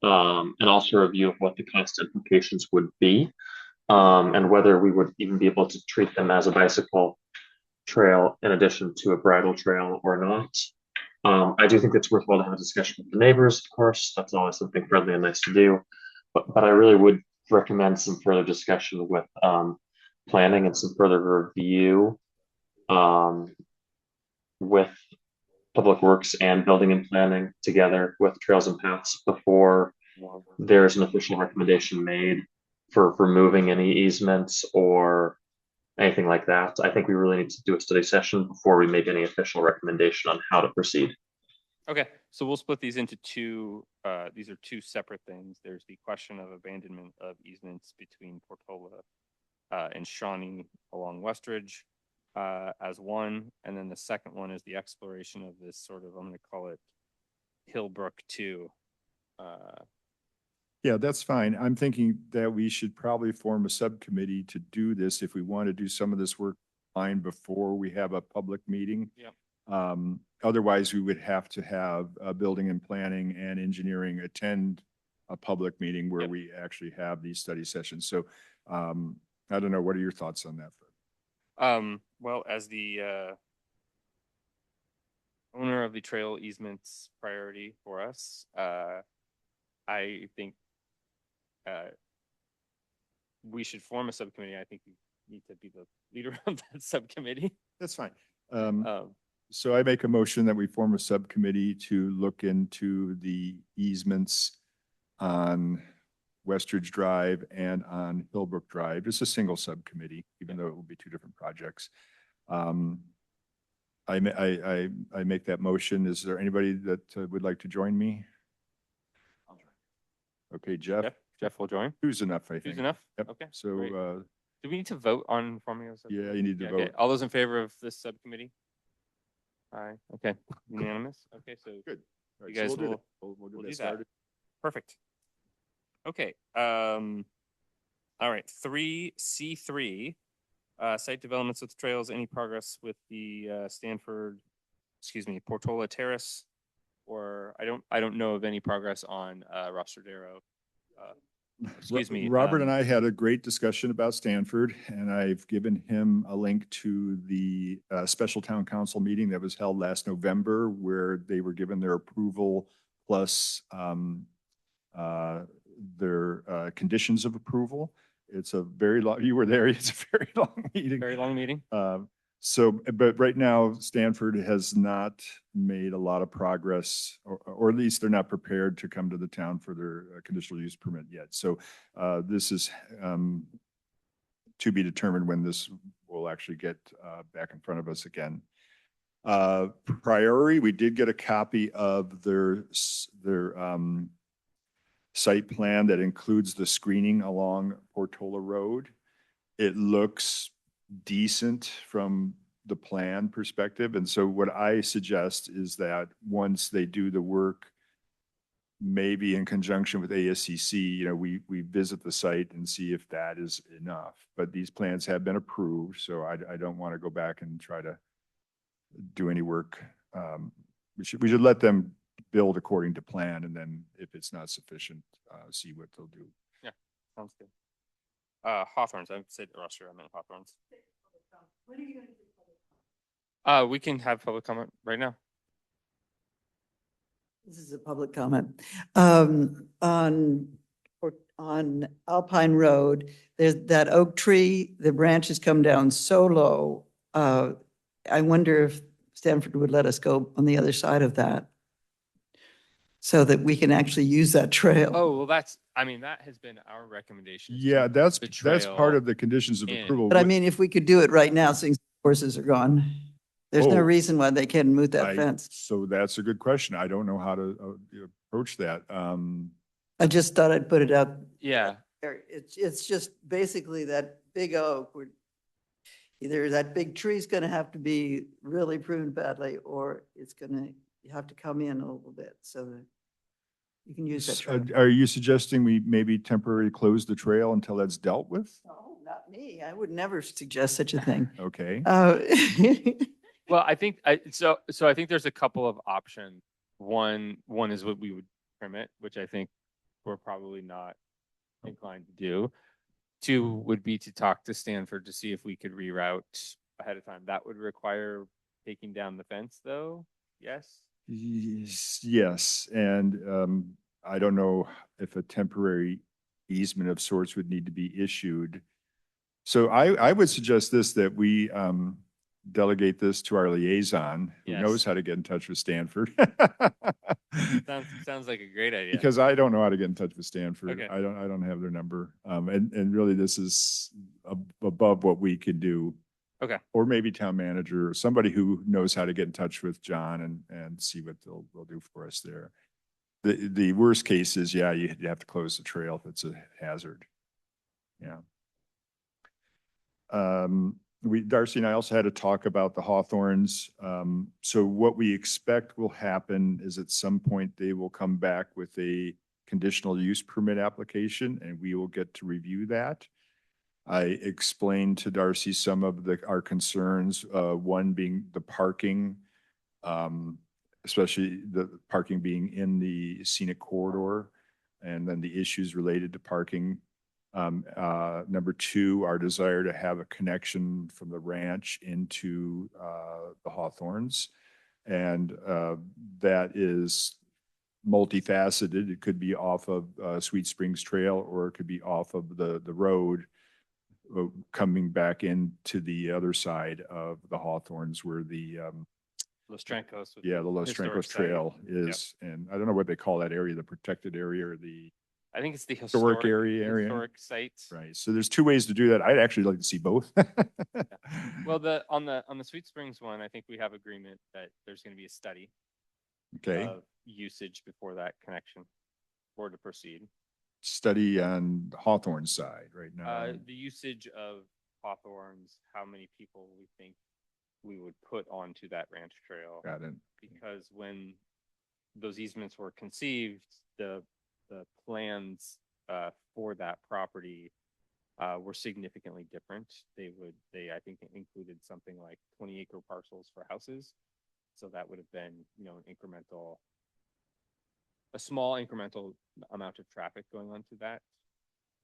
and also a review of what the cost implications would be, and whether we would even be able to treat them as a bicycle trail in addition to a bridle trail or not. I do think it's worthwhile to have a discussion with the neighbors, of course. That's always something friendly and nice to do. But I really would recommend some further discussion with planning and some further review with Public Works and Building and Planning together with Trails and Paths before there's an official recommendation made for removing any easements or anything like that. I think we really need to do a study session before we make any official recommendation on how to proceed. Okay, so we'll split these into two. These are two separate things. There's the question of abandonment of easements between Portola and Shawnee along Westridge as one, and then the second one is the exploration of this sort of, I'm going to call it Hillbrook 2. Yeah, that's fine. I'm thinking that we should probably form a subcommittee to do this if we want to do some of this work fine before we have a public meeting. Yep. Otherwise, we would have to have building and planning and engineering attend a public meeting where Yep. we actually have these study sessions. So I don't know. What are your thoughts on that? Well, as the owner of the trail easements priority for us, I think we should form a subcommittee. I think you need to be the leader of that subcommittee. That's fine. Um, So I make a motion that we form a subcommittee to look into the easements on Westridge Drive and on Hillbrook Drive. It's a single subcommittee, even though it will be two different projects. I make that motion. Is there anybody that would like to join me? Okay, Jeff. Jeff will join. Two's enough, I think. Who's enough? Yep. Okay. So, great. Do we need to vote on forming a subcommittee? yeah, you need to Okay. vote. All those in favor of this subcommittee? Aye. Okay. Unanimous. Okay, so Good. All right, you so guys we'll do will- that. We'll we'll get do that that. started. perfect. Okay. All right. 3C3. Site developments with trails. Any progress with the Portola Terrace? Or I don't know of any progress on Rostradero excuse me. Robert and I had a great discussion about Stanford, and I've given him a link to the special town council meeting that was held last November, where they were given their approval plus their conditions of approval. It's a very long, you were there, it's a very long meeting. Very long meeting. But right now Stanford has not made a lot of progress, or at least they're not prepared to come to the town for their conditional use permit yet. So this is to be determined when this will actually get back in front of us again. Priori, we did get a copy of their site plan that includes the screening along Portola Road. It looks decent from the plan perspective. And so what I suggest is that once they do the work, maybe in conjunction with ASCC, you know, we visit the site and see if that is enough. But these plans have been approved, so I don't want to go back and try to do any work. We should let them build according to plan, and then if it's not sufficient, see what they'll do. Sounds good. Hawthorns. I said Russia. I meant Hawthorns. We can have public comment right now. This is a public comment. On Alpine Road, there's that oak tree, the branches come down so low. I wonder if Stanford would let us go on the other side of that so that we can actually use that trail. Oh, well, that has been our recommendation. is to Yeah, that's the part trail of the conditions of in. approval. But I mean, if we could do it right now, since horses are gone, there's no Oh. reason why they can't move that I- fence. So that's a good question. I don't know how to approach that. I just thought I'd put it up. Yeah. there. It's just basically that big oak, where either that big tree's gonna have to be really pruned badly, or you have to come in a little bit so that you can use that trail. Are you suggesting we maybe temporarily close the trail until that's dealt with? No, not me. I would never suggest such a thing. Okay. Well, I think so I think there's a couple of options. One is what we would permit, which I think we're probably not inclined to do. Two would be to talk to Stanford to see if we could reroute ahead of time. That would require taking down the fence though. Yes. Yes, and I don't know if a temporary easement of sorts would need to be issued. So I would suggest this, that we delegate this to our liaison, who Yes. knows how to get in touch with Stanford. Sounds like a great idea. Because I don't know how to get in touch with Stanford. Okay. I don't have their number. And really this is above what we could do. Okay. Or maybe town manager, or somebody who knows how to get in touch with John and see what they'll do for us there. The worst case is, yeah, you have to close the trail if it's a hazard. Yeah. Darcy and I also had a talk about the hawthorns. So what we expect will happen is at some point they will come back with a conditional use permit application, and we will get to review that. I explained to Darcy some of our concerns, one being the parking, especially the parking being in the scenic corridor, and then the issues related to parking. Number two, our desire to have a connection from the ranch into the Hawthorns. And that is multifaceted. It could be off of Sweet Springs Trail, or it could be off of the road coming back into the other side of the Hawthorns, where the Los Trancos. the Los historic Trancos site. Trail is. And I don't know what they call that area, the protected area or the I think it's the Historic area. Historic sites. right. So there's two ways to do that. I'd actually like to see both. Well, on the Sweet Springs one, I think we have agreement that there's going to be a study Okay. of usage before that connection or to proceed. Study on Hawthorne side right now. The usage of Hawthorns, how many people we think we would put onto that ranch trail. Got it. Because when those easements were conceived, the plans for that property were significantly different. They I think included something like 20-acre parcels for houses. So that would have been, a small incremental amount of traffic going onto that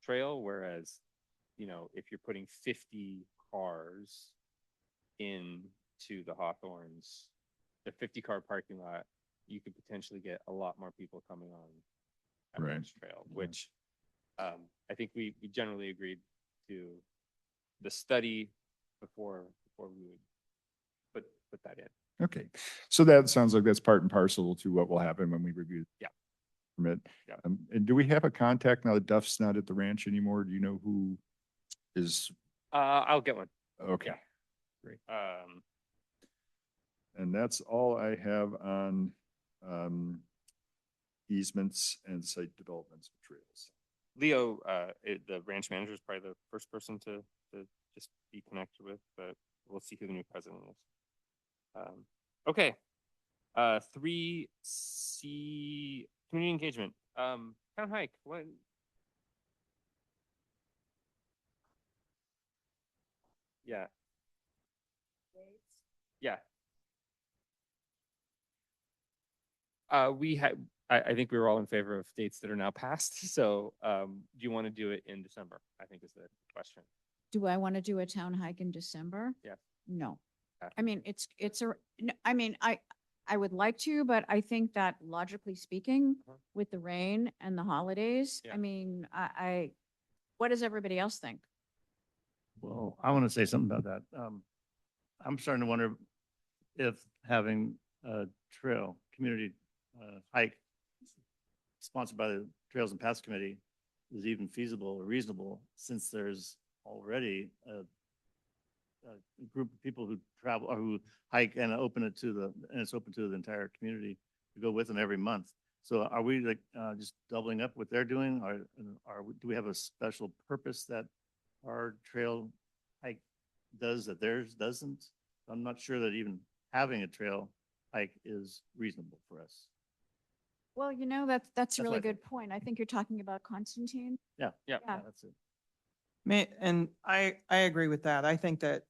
trail, whereas, if you're putting 50 cars into the Hawthorns, the 50-car parking lot, you could potentially get a lot more people coming on Right. Evans Trail, which I think we generally agreed to the study before we would put that in. Okay, so that sounds like that's part and parcel to what will happen when we review. Yeah. Permit. Yeah. And do we have a contact now that Duff's not at the ranch anymore? Do you know who is, I'll get one. okay. Um, And that's all I have on easements and site developments of trails. Leo, the ranch manager, is probably the first person to just be connected with, but we'll see who the new president is. Okay. 3C, community engagement. Town hike. What? Yeah. Yeah. We had, I think we were all in favor of dates that are now passed. So, do you want to do it in December? I think is the question. Do I want to do a town hike in December? Yeah. No. Okay. I mean, I would like to, but I think that logically speaking, Uh-huh. with the rain and the holidays, Yeah. I mean, what does everybody else think? Well, I want to say something about that. I'm starting to wonder if having a trail, community hike sponsored by the Trails and Paths Committee is even feasible or reasonable, since there's already a group of people who travel or who hike and it's open to the entire community to go with them every month. So are we like just doubling up what they're doing, or do we have a special purpose that our trail hike does that theirs doesn't? I'm not sure that even having a trail hike is reasonable for us. Well, that's a what really I think. good point. I think you're talking about Constantine. Yeah. Yeah. Yeah. That's it. And I agree with that. I think that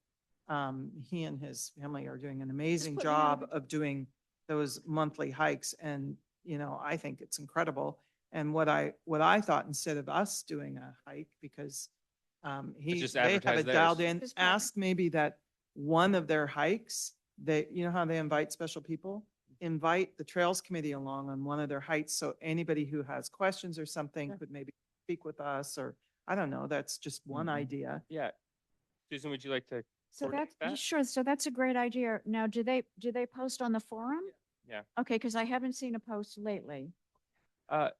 he and his family are doing an amazing put me out job of of doing those monthly hikes. And, I think it's incredible. And what I thought, instead of us doing a hike, because just they have advertise it dialed theirs. in, Just partner. ask maybe that one of their hikes, how they invite special people? Invite the Trails Committee along on one of their hikes. So anybody who has questions or something Sure. could maybe speak with us, or I don't know, that's just one Mhm. idea. Yeah. Susan, would you like to? So coordinate that's, that? sure. So that's a great idea. Now, do they post on the forum? Yeah. Okay, because I haven't seen a post lately.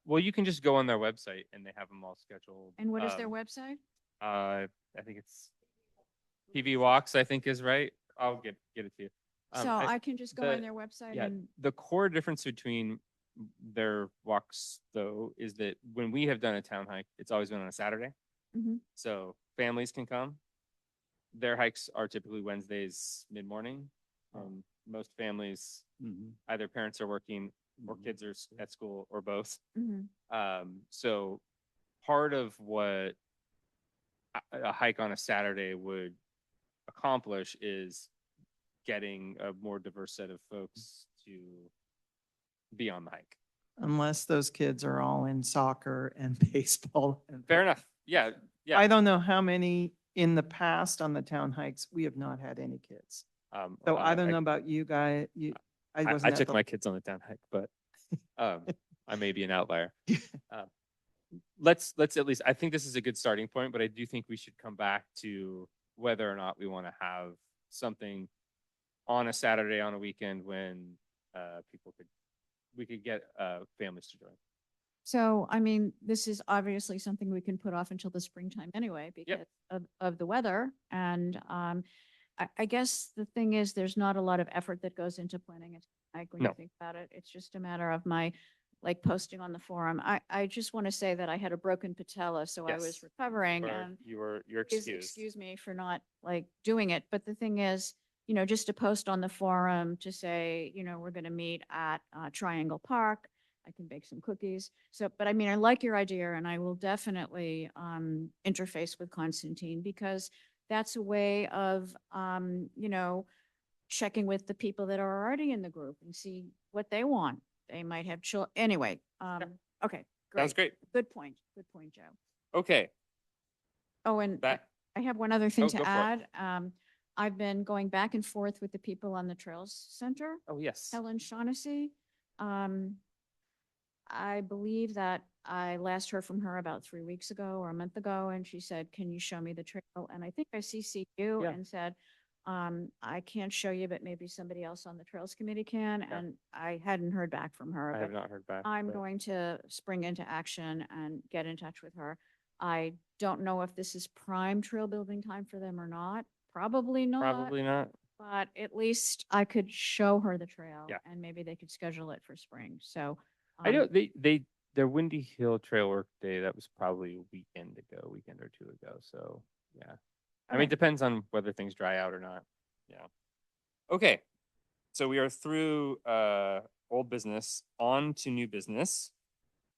Well, you can just go on their website and they have them all scheduled. And what is their website? I think it's PV Walks, I think is right. I'll get it to you. So I can just go on the- their website Yeah, and, the core difference between their walks though is that when we have done a town hike, it's always been on a Saturday. Mhm. So families can come. Their hikes are typically Wednesdays mid-morning. Most families, Mhm. either parents are working or Mhm. kids are at school or both. Mhm. So part of what a hike on a Saturday would accomplish is getting a more diverse set of folks to be on the hike. Unless those kids are all in soccer and baseball. And Fair enough. Yeah. Yeah. I don't know how many in the past on the town hikes, we have not had any kids. So I don't know about you guys. I I wasn't at took the- my kids on the town hike, but I may be an outlier. Let's at least, I think this is a good starting point, but I do think we should come back to whether or not we want to have something on a Saturday, on a weekend when we could get families to join. so, I mean, this is obviously something we can put off until the springtime anyway, because of the weather. And, I guess the thing is, there's not a lot of effort that goes into planning it. Like, when you No. think about it, it's just a matter of my, posting on the forum. I just want to say that I had a broken patella, so I was Yes. recovering, Or and you're please excused. excuse me for not doing it. But the thing is, just to post on the forum to say, we're going to meet at Triangle Park. I can bake some cookies. So, but I mean, I like your idea, and I will definitely interface with Constantine, because that's a way of, checking with the people that are already in the group and see what they want. They might have anyway. Okay, Sounds great. great. Good point. Good point, Joe. Okay. Oh, and That, I have one other thing Oh, to go for it. add. I've been going back and forth with the people on the Trails Center, oh, yes. Helen Shaughnessy. I believe that I last heard from her about 3 weeks ago or a month ago, and she said, can you show me the trail? And I think I CC'd you Yeah. and said, I can't show you, but maybe somebody else on the Trails Committee can. Yeah. And I hadn't heard back from her. I have but not heard back. I'm but- going to spring into action and get in touch with her. I don't know if this is prime trail building time for them or not. Probably not. Probably not. But at least I could show her the trail. Yeah. And maybe they could schedule it for spring. So. I know um, their Windy Hill Trail Work Day, that was probably a weekend or two ago. So, yeah. I mean, Okay. it depends on whether things dry out or not. Yeah. Okay. So we are through old business on to new business.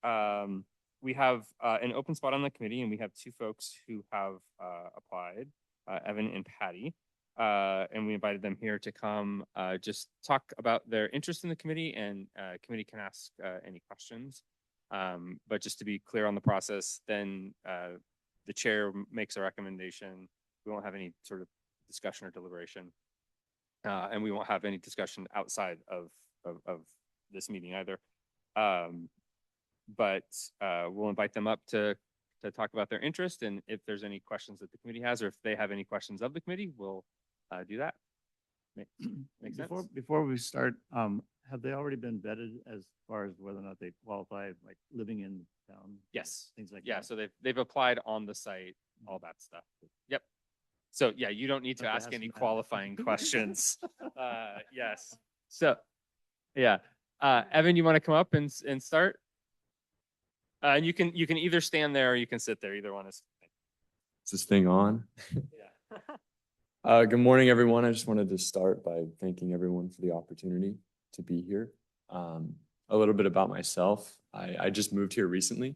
We have an open spot on the committee, and we have two folks who have applied, Evan and Patty. And we invited them here to come just talk about their interest in the committee, and committee can ask any questions. But just to be clear on the process, then the chair makes a recommendation. We won't have any sort of discussion or deliberation. And we won't have any discussion outside of this meeting either. But we'll invite them up to talk about their interest, and if there's any questions that the committee has, or if they have any questions of the committee, we'll do that. Make sense? Before we start, have they already been vetted as far as whether or not they qualify, like living in town? Yes. Things like that? Yeah, so they've applied on the site, all that stuff. Yep. So yeah, you don't need to Okay, ask has any some- qualifying questions. Yes. So, yeah. Evan, you want to come up and start? And you can either stand there or you can sit there. Either one is. Is this thing on? Yeah. Good morning, everyone. I just wanted to start by thanking everyone for the opportunity to be here. A little bit about myself. I just moved here recently.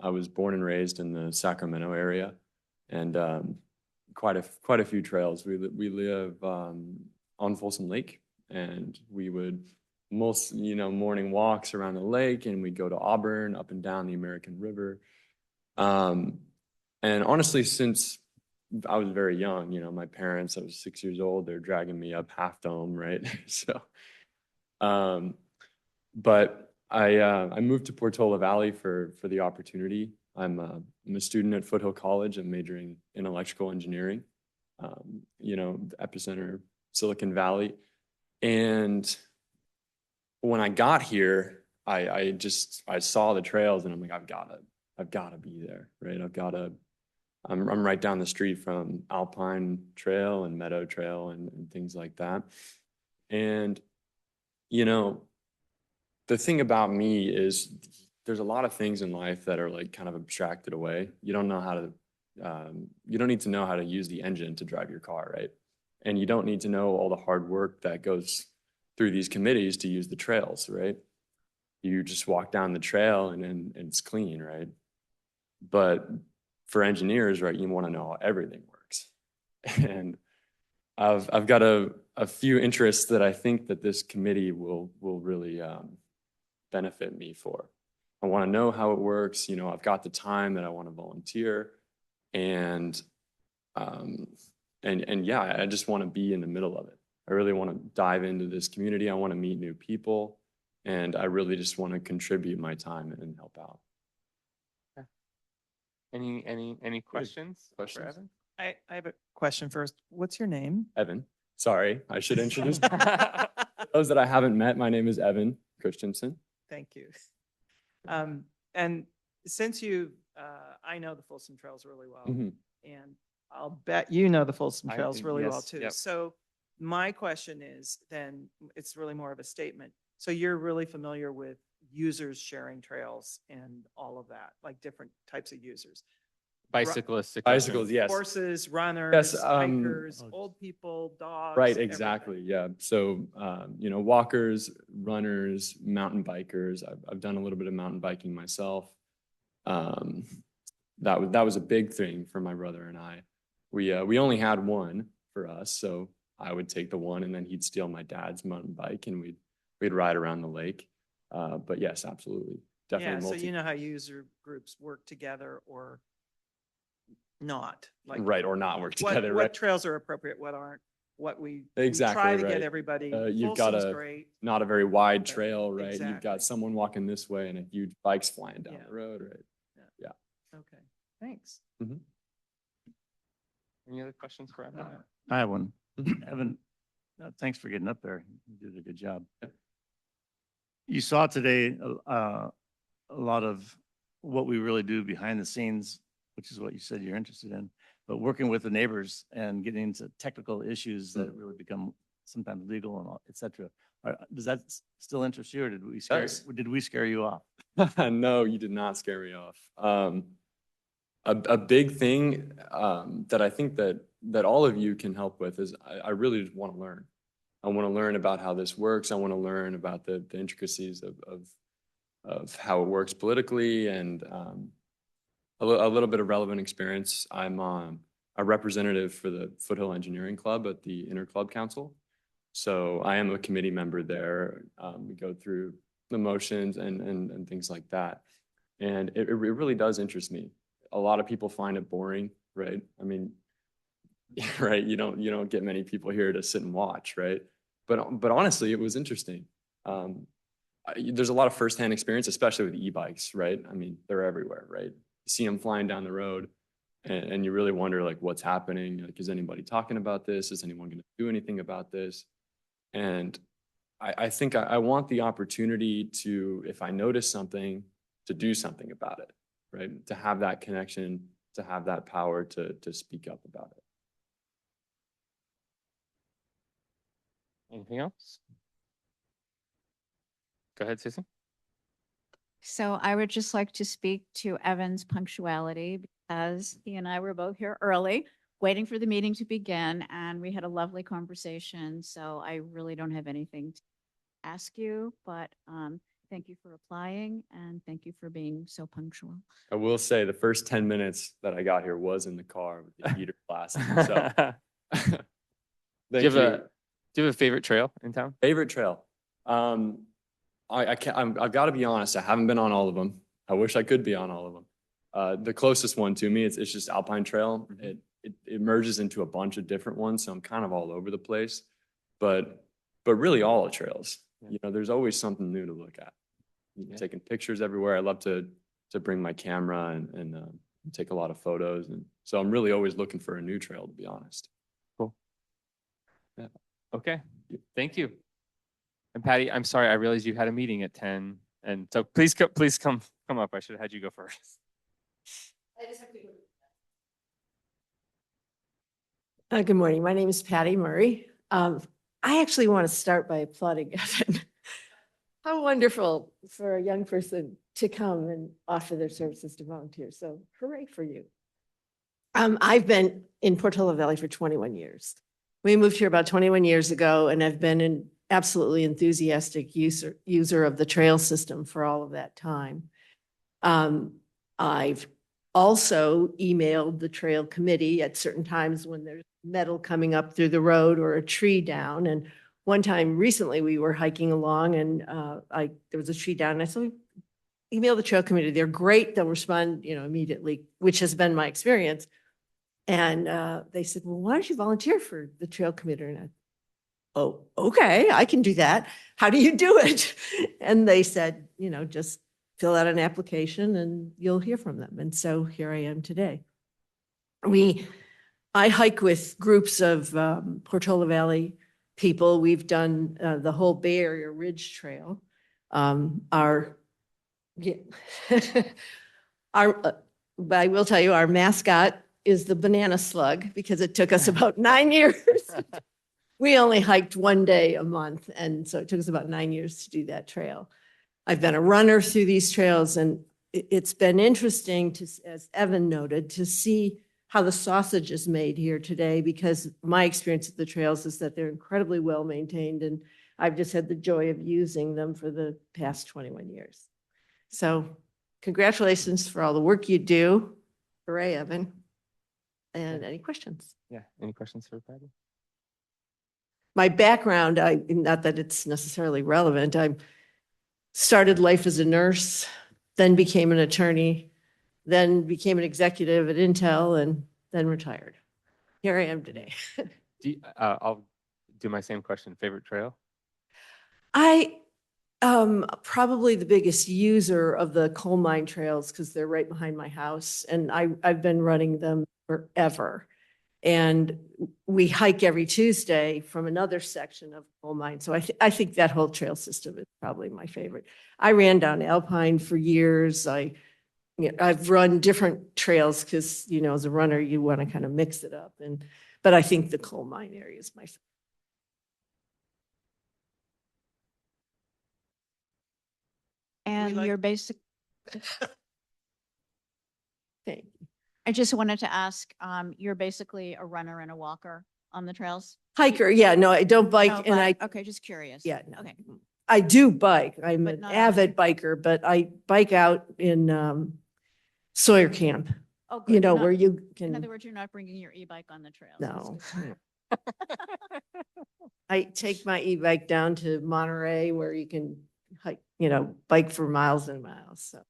I was born and raised in the Sacramento area, and quite a few trails. We live on Folsom Lake, and we would morning walks around the lake, and we'd go to Auburn, up and down the American River. And honestly, since I was very young, my parents, I was 6 years old, they're dragging me up Half Dome, right? So, but I moved to Portola Valley for the opportunity. I'm a student at Foothill College. I'm majoring in electrical engineering, the epicenter, Silicon Valley. And when I got here, I saw the trails, and I'm like, I've got to be there, right? I'm right down the street from Alpine Trail and Meadow Trail and things like that. And, the thing about me is there's a lot of things in life that are like kind of abstracted away. You don't know how to, you don't need to know how to use the engine to drive your car, right? And you don't need to know all the hard work that goes through these committees to use the trails, right? You just walk down the trail and it's clean, right? But for engineers, right, you want to know how everything works. And I've got a few interests that I think that this committee will really benefit me for. I want to know how it works. I've got the time that I want to volunteer, and yeah, I just want to be in the middle of it. I really want to dive into this community. I want to meet new people, and I really just want to contribute my time and help out. Any questions? for Questions? Evan? I have a question first. What's your name? Evan, sorry, I should introduce those that I haven't met. My name is Evan Christensen. Thank you. And since I know the Folsom Trails really well, Mhm. and I'll bet you know the Folsom I- Trails really well yes, too. yep. So my question is then, it's really more of a statement. So you're really familiar with users sharing trails and all of that, like different types of users? Bicyclists. Bicycles, yes. Horses, runners, um, hikers, old people, dogs. Right, everything. exactly. Yeah. So, walkers, runners, mountain bikers. I've done a little bit of mountain biking myself. That was a big thing for my brother and I. We only had one for us, so I would take the one, and then he'd steal my dad's mountain bike, and we'd ride around the lake. But yes, absolutely, Yeah, definitely. so you know how user groups work together, or not. Like right, or not work what, together, what right? trails are appropriate, what aren't, what we try Exactly, to get right. everybody. You've got Folsom's a great. not a very wide But- trail, right? You've exactly. got someone walking this way and a huge bike's flying down Yeah. the road, right? Okay, thanks. Any other questions for Evan? I have one. Evan, thanks for getting up there. You did a good job. You saw today a lot of what we really do behind the scenes, which is what you said you're interested in, but working with the neighbors and getting into technical issues that really become sometimes legal and et cetera. Does that still interest you, or Does. did we scare you off? No, you did not scare me off. A big thing that I think that all of you can help with is I really just want to learn. I want to learn about how this works. I want to learn about the intricacies of how it works politically and a little bit of relevant experience. I'm a representative for the Foothill Engineering Club at the Interclub Council. So I am a committee member there. We go through the motions and things like that. And it really does interest me. A lot of people find it boring, right? I mean, right, you don't get many people here to sit and watch, right? But honestly, it was interesting. There's a lot of firsthand experience, especially with e-bikes, right? I mean, they're everywhere, right? You see them flying down the road and you really wonder like what's happening? Like, is anybody talking about this? Is anyone going to do anything about this? And I think I want the opportunity to, if I notice something, to do something about it, right? To have that connection, to have that power to speak up about it. Anything else? Go ahead, Susan. So I would just like to speak to Evan's punctuality because he and I were both here early, waiting for the meeting to begin, and we had a lovely conversation. So I really don't have anything to ask you, but thank you for applying and thank you for being so punctual. I will say the first 10 minutes that I got here was in the car with the heater blasting. So thank Do you have a favorite trail in town? Favorite trail. I've got to be honest. I haven't been on all of them. I wish I could be on all of them. The closest one to me, it's just Alpine Trail. It merges into a bunch of different ones, so I'm kind of all over the place. But really, all the trails. You know, there's always something new to look at. Taking pictures everywhere. I love to bring my camera and take a lot of photos, and so I'm really always looking for a new trail, to be honest. Cool. Yeah. Okay. Thank you. And Patty, I'm sorry, I realized you had a meeting at 10, and so please come up. I should have had you go first. Good morning. My name is Patty Murray. I actually want to start by applauding Evan. How wonderful for a young person to come and offer their services to volunteers. So hooray for you. I've been in Portola Valley for 21 years. We moved here about 21 years ago, and I've been an absolutely enthusiastic user of the trail system for all of that time. I've also emailed the trail committee at certain times when there's metal coming up through the road or a tree down. And one time recently we were hiking along and there was a tree down and I said, email the trail committee. They're great. They'll respond, immediately, which has been my experience. And they said, well, why don't you volunteer for the trail committee? And oh, okay, I can do that. How do you do it? And they said, just fill out an application and you'll hear from them. And so here I am today. I hike with groups of Portola Valley people. We've done the whole Bay Area Ridge Trail. I will tell you, our mascot is the banana slug because it took us about 9 years. We only hiked one day a month. And so it took us about 9 years to do that trail. I've been a runner through these trails, and it's been interesting to, as Evan noted, to see how the sausage is made here today, because my experience of the trails is that they're incredibly well maintained, and I've just had the joy of using them for the past 21 years. So congratulations for all the work you do. Hooray, Evan. And any questions? Yeah. Any questions for Patty? My background, not that it's necessarily relevant, I started life as a nurse, then became an attorney, then became an executive at Intel, and then retired. Here I am today. I'll do my same question. Favorite trail? I probably the biggest user of the coal mine trails because they're right behind my house and I've been running them forever. And we hike every Tuesday from another section of coal mine. So I think that whole trail system is probably my favorite. I ran down Alpine for years. I've run different trails because, you know, as a runner, you want to kind of mix it up. But I think the coal mine area is my favorite. And like- your basic, Thank you. I just wanted to ask, you're basically a runner and a walker on the trails? Hiker, yeah, no, I don't bike No, and I, but- Okay, just curious. yeah, no. Okay. I do bike. I'm But an not avid biker, but I bike out in Sawyer Camp, Oh, you good. know, Not- where you In other can, words, you're not bringing your e-bike on the trails. That's no. good. I take my e-bike down to Monterey where you can hike, you know, bike for miles and miles. So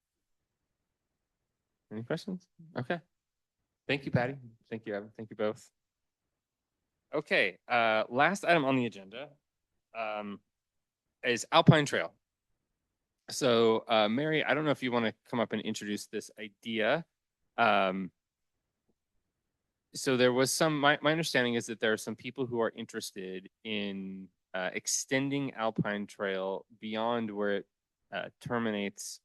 Any questions? Okay. Thank you, Patty. Thank you, Evan. Thank you both. Okay, last item on the agenda is Alpine Trail. So, Mary, I don't know if you want to come up and introduce this idea. So there was my understanding is that there are some people who are interested in extending Alpine Trail beyond where it terminates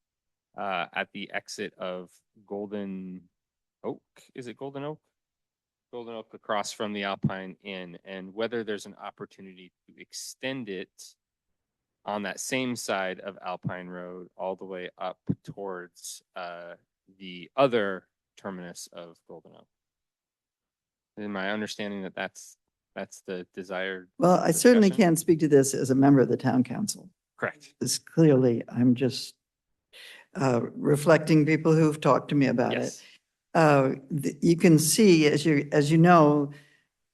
at the exit of Golden Oak. Is it Golden Oak? Golden Oak across from the Alpine Inn, and whether there's an opportunity to extend it on that same side of Alpine Road all the way up towards the other terminus of Golden Oak. In my understanding that that's the desired. Well, I certainly discussion? can't speak to this as a member of the town council. Correct. This clearly, I'm just reflecting people who've talked to me about it. Yes. You can see, as you know,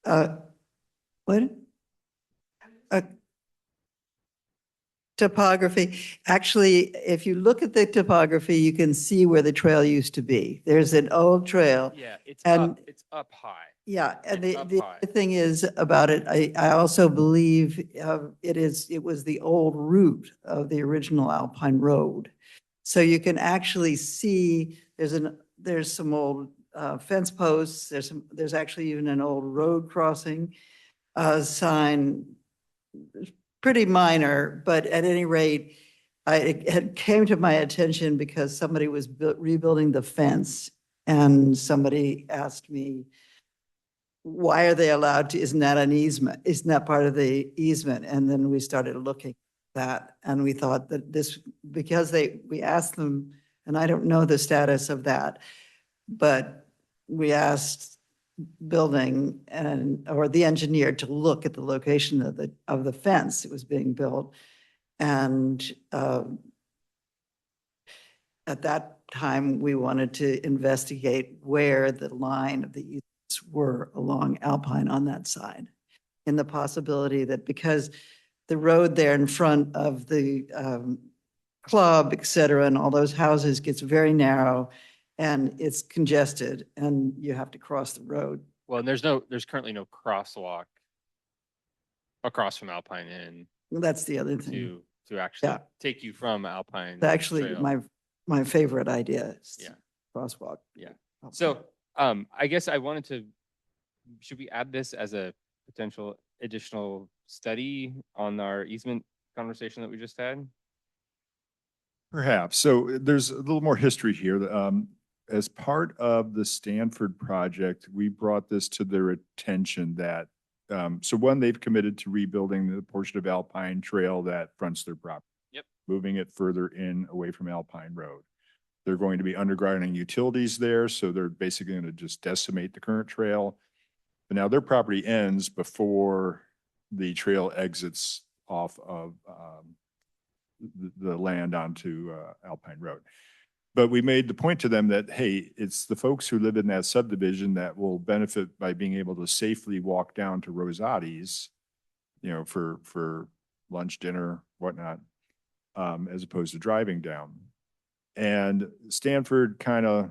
what? Topography. Actually, if you look at the topography, you can see where the trail used to be. There's an old trail. Yeah, it's And- up high. Yeah, and It's the up the high. other thing is about it, I also believe it was the old route of the original Alpine Road. So you can actually see, there's some old fence posts, there's actually even an old road crossing sign, pretty minor, but at any rate, it had came to my attention because somebody was rebuilding the fence and somebody asked me, why are they allowed to, isn't that an easement? Isn't that part of the easement? And then we started looking at that and we thought that this, because we asked them, and I don't know the status of that, but we asked building or the engineer to look at the location of the fence that was being built. And at that time, we wanted to investigate where the line of the easements were along Alpine on that side. And the possibility that because the road there in front of the club, et cetera, and all those houses gets very narrow and it's congested and you have to cross the road. Well, and there's currently no crosswalk across from Alpine Inn That's the other thing. to actually Yeah. take you from Alpine. It's actually Trail. my favorite idea. is Yeah. Crosswalk. Yeah. So, I guess I wanted to, should we add this as a potential additional study on our easement conversation that we just had? Perhaps. So there's a little more history here. As part of the Stanford project, we brought this to their attention that, so one, they've committed to rebuilding the portion of Alpine Trail that fronts their property. Yep. Moving it further in away from Alpine Road. They're going to be undergrounding utilities there, so they're basically going to just decimate the current trail. But now their property ends before the trail exits off of the land onto Alpine Road. But we made the point to them that, hey, it's the folks who live in that subdivision that will benefit by being able to safely walk down to Rosati's, you know, for lunch, dinner, whatnot, as opposed to driving down. And Stanford kind of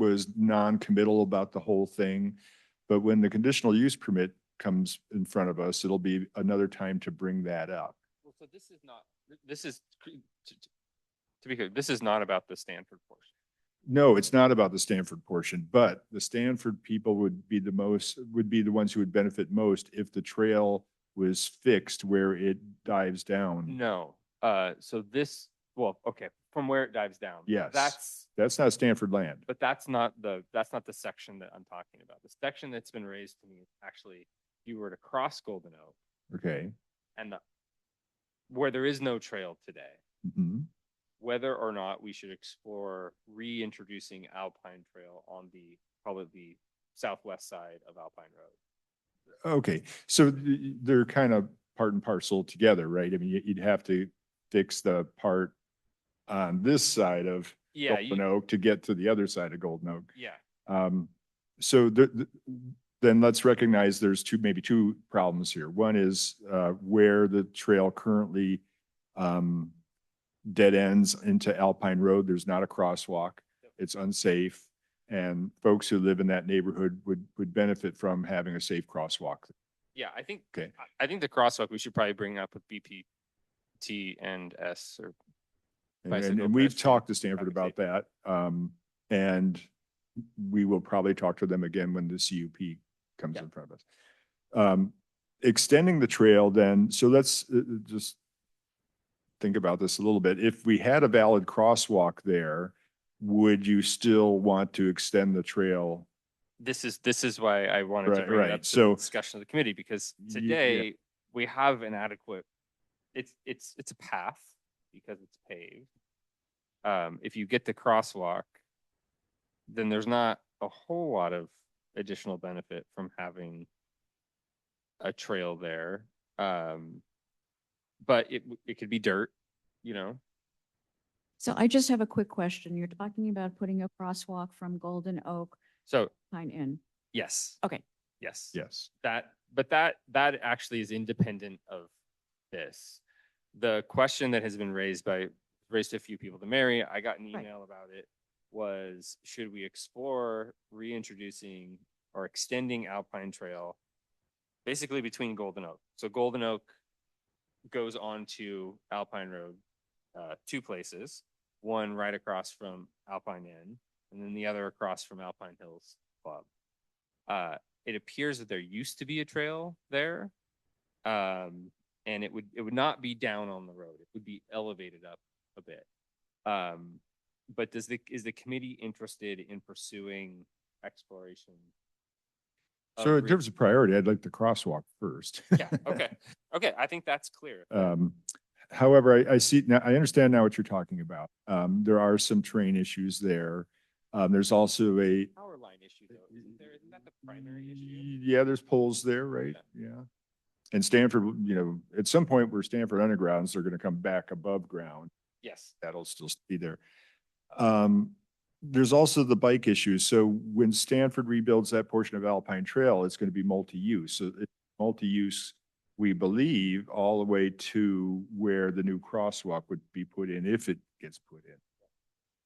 was non-committal about the whole thing. But when the conditional use permit comes in front of us, it'll be another time to bring that up. Well, so this is not, this is, to be clear, this is not about the Stanford portion. No, it's not about the Stanford portion, but the Stanford people would be the ones who would benefit most if the trail was fixed where it dives down. No, so this, well, okay, from where it dives down. Yes. That's, That's not Stanford land. but that's not the section that I'm talking about. The section that's been raised to me, actually, if you were to cross Golden Oak Okay. and where there is no trail today, Mhm. whether or not we should explore reintroducing Alpine Trail on probably the southwest side of Alpine Road. Okay, so they're kind of part and parcel together, right? I mean, you'd have to fix the part on this side of Yeah, Golden Oak to get to the other side of Golden Oak. yeah. So then let's recognize there's maybe two problems here. One is where the trail currently dead ends into Alpine Road. There's not a crosswalk. It's unsafe. And folks who live in that neighborhood would benefit from having a safe crosswalk. Yeah, I think, Okay. I think the crosswalk we should probably bring up with BPT and S or bicycle And we've pedestrian talked to Stanford traffic about that. And we will probably talk to them again when the CUP comes Yeah. in front of us. Extending the trail then, so let's just think about this a little bit. If we had a valid crosswalk there, would you still want to extend the trail? This is why I wanted to Right, bring it right. up to So- the discussion of the committee, because Yeah. today we have an adequate, it's a path because it's paved. If you get the crosswalk, then there's not a whole lot of additional benefit from having a trail there. But it could be dirt, you know? So I just have a quick question. You're talking about putting a crosswalk from Golden Oak So, Pine Inn. yes. Okay. Yes. Yes. That actually is independent of this. The question that has been raised to a few people to Mary, I got an Right. email about it, was should we explore reintroducing or extending Alpine Trail basically between Golden Oak. So Golden Oak goes on to Alpine Road, two places, one right across from Alpine Inn, and then the other across from Alpine Hills Club. It appears that there used to be a trail there. And it would not be down on the road. It would be elevated up a bit. But is the committee interested in pursuing exploration? So in terms of priority, I'd like the crosswalk first. Yeah, okay. Okay, I think that's clear. However, I see now, I understand now what you're talking about. There are some terrain issues there. There's also a, Power line issue though, isn't there? Isn't that the primary issue? yeah, there's poles there, right? Yeah. And Stanford, at some point where Stanford undergrounds, they're going to come back above ground. Yes. That'll still be there. There's also the bike issue. So when Stanford rebuilds that portion of Alpine Trail, it's going to be multi-use. So it's multi-use, we believe, all the way to where the new crosswalk would be put in, if it gets put in.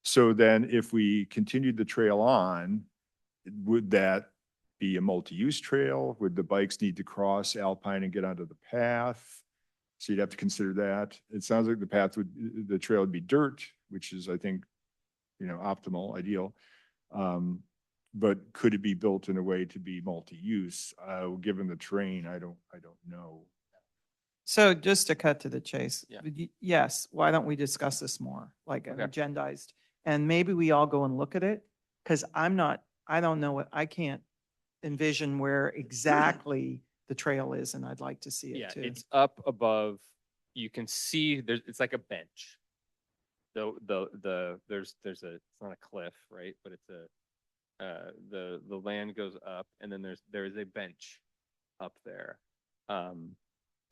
So then if we continued the trail on, would that be a multi-use trail? Would the bikes need to cross Alpine and get onto the path? So you'd have to consider that. It sounds like the trail would be dirt, which is, I think, optimal, ideal. But could it be built in a way to be multi-use? Given the terrain, I don't know. So just to cut to the chase. Yeah. Yes, why don't we discuss this more, like Okay. agendized? And maybe we all go and look at it, because I don't know I can't envision where exactly the trail is, and I'd like to see Yeah, it too. it's up above. You can see it's like a bench. There's it's not a cliff, right? But it's the land goes up, and then there is a bench up there.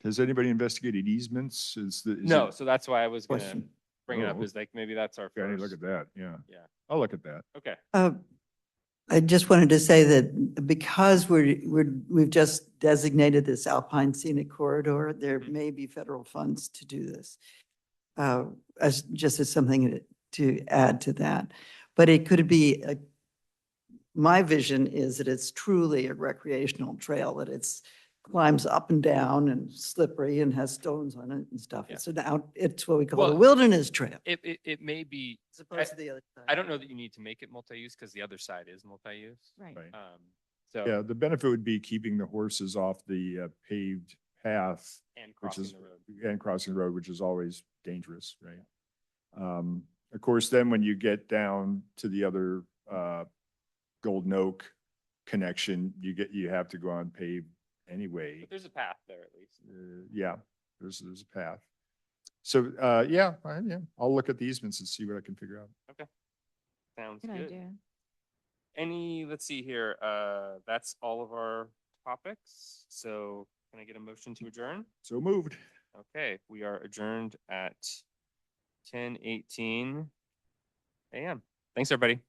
Has anybody investigated easements? No, so that's why I was gonna Question. bring it up, Oh. is like maybe that's our Yeah, I need to look first. at that, yeah. Yeah. I'll look at that. Okay. I just wanted to say that because we've just designated this Alpine Scenic Corridor, there Mhm. may be federal funds to do this. As something to add to that. But it could be my vision is that it's truly a recreational trail, that it's climbs up and down and slippery and has stones on it and stuff. Yeah. So now it's what we call a Well, wilderness trail. It may be, As opposed to the other side. I don't know that you need to make it multi-use because the other side is multi-use. Right. Right. So. Yeah, the benefit would be keeping the horses off the paved path, And which crossing is, the road. and crossing the road, which is always dangerous, right? Of course, then when you get down to the other Golden Oak connection, you have to go on paved anyway. But there's a path there at least. Yeah, there's a path. So, yeah, I'll look at the easements and see what I can figure out. Sounds Good good. idea. Let's see here, that's all of our topics. So can I get a motion to adjourn? So moved. Okay, we are adjourned at 10:18 a.m. Thanks, everybody.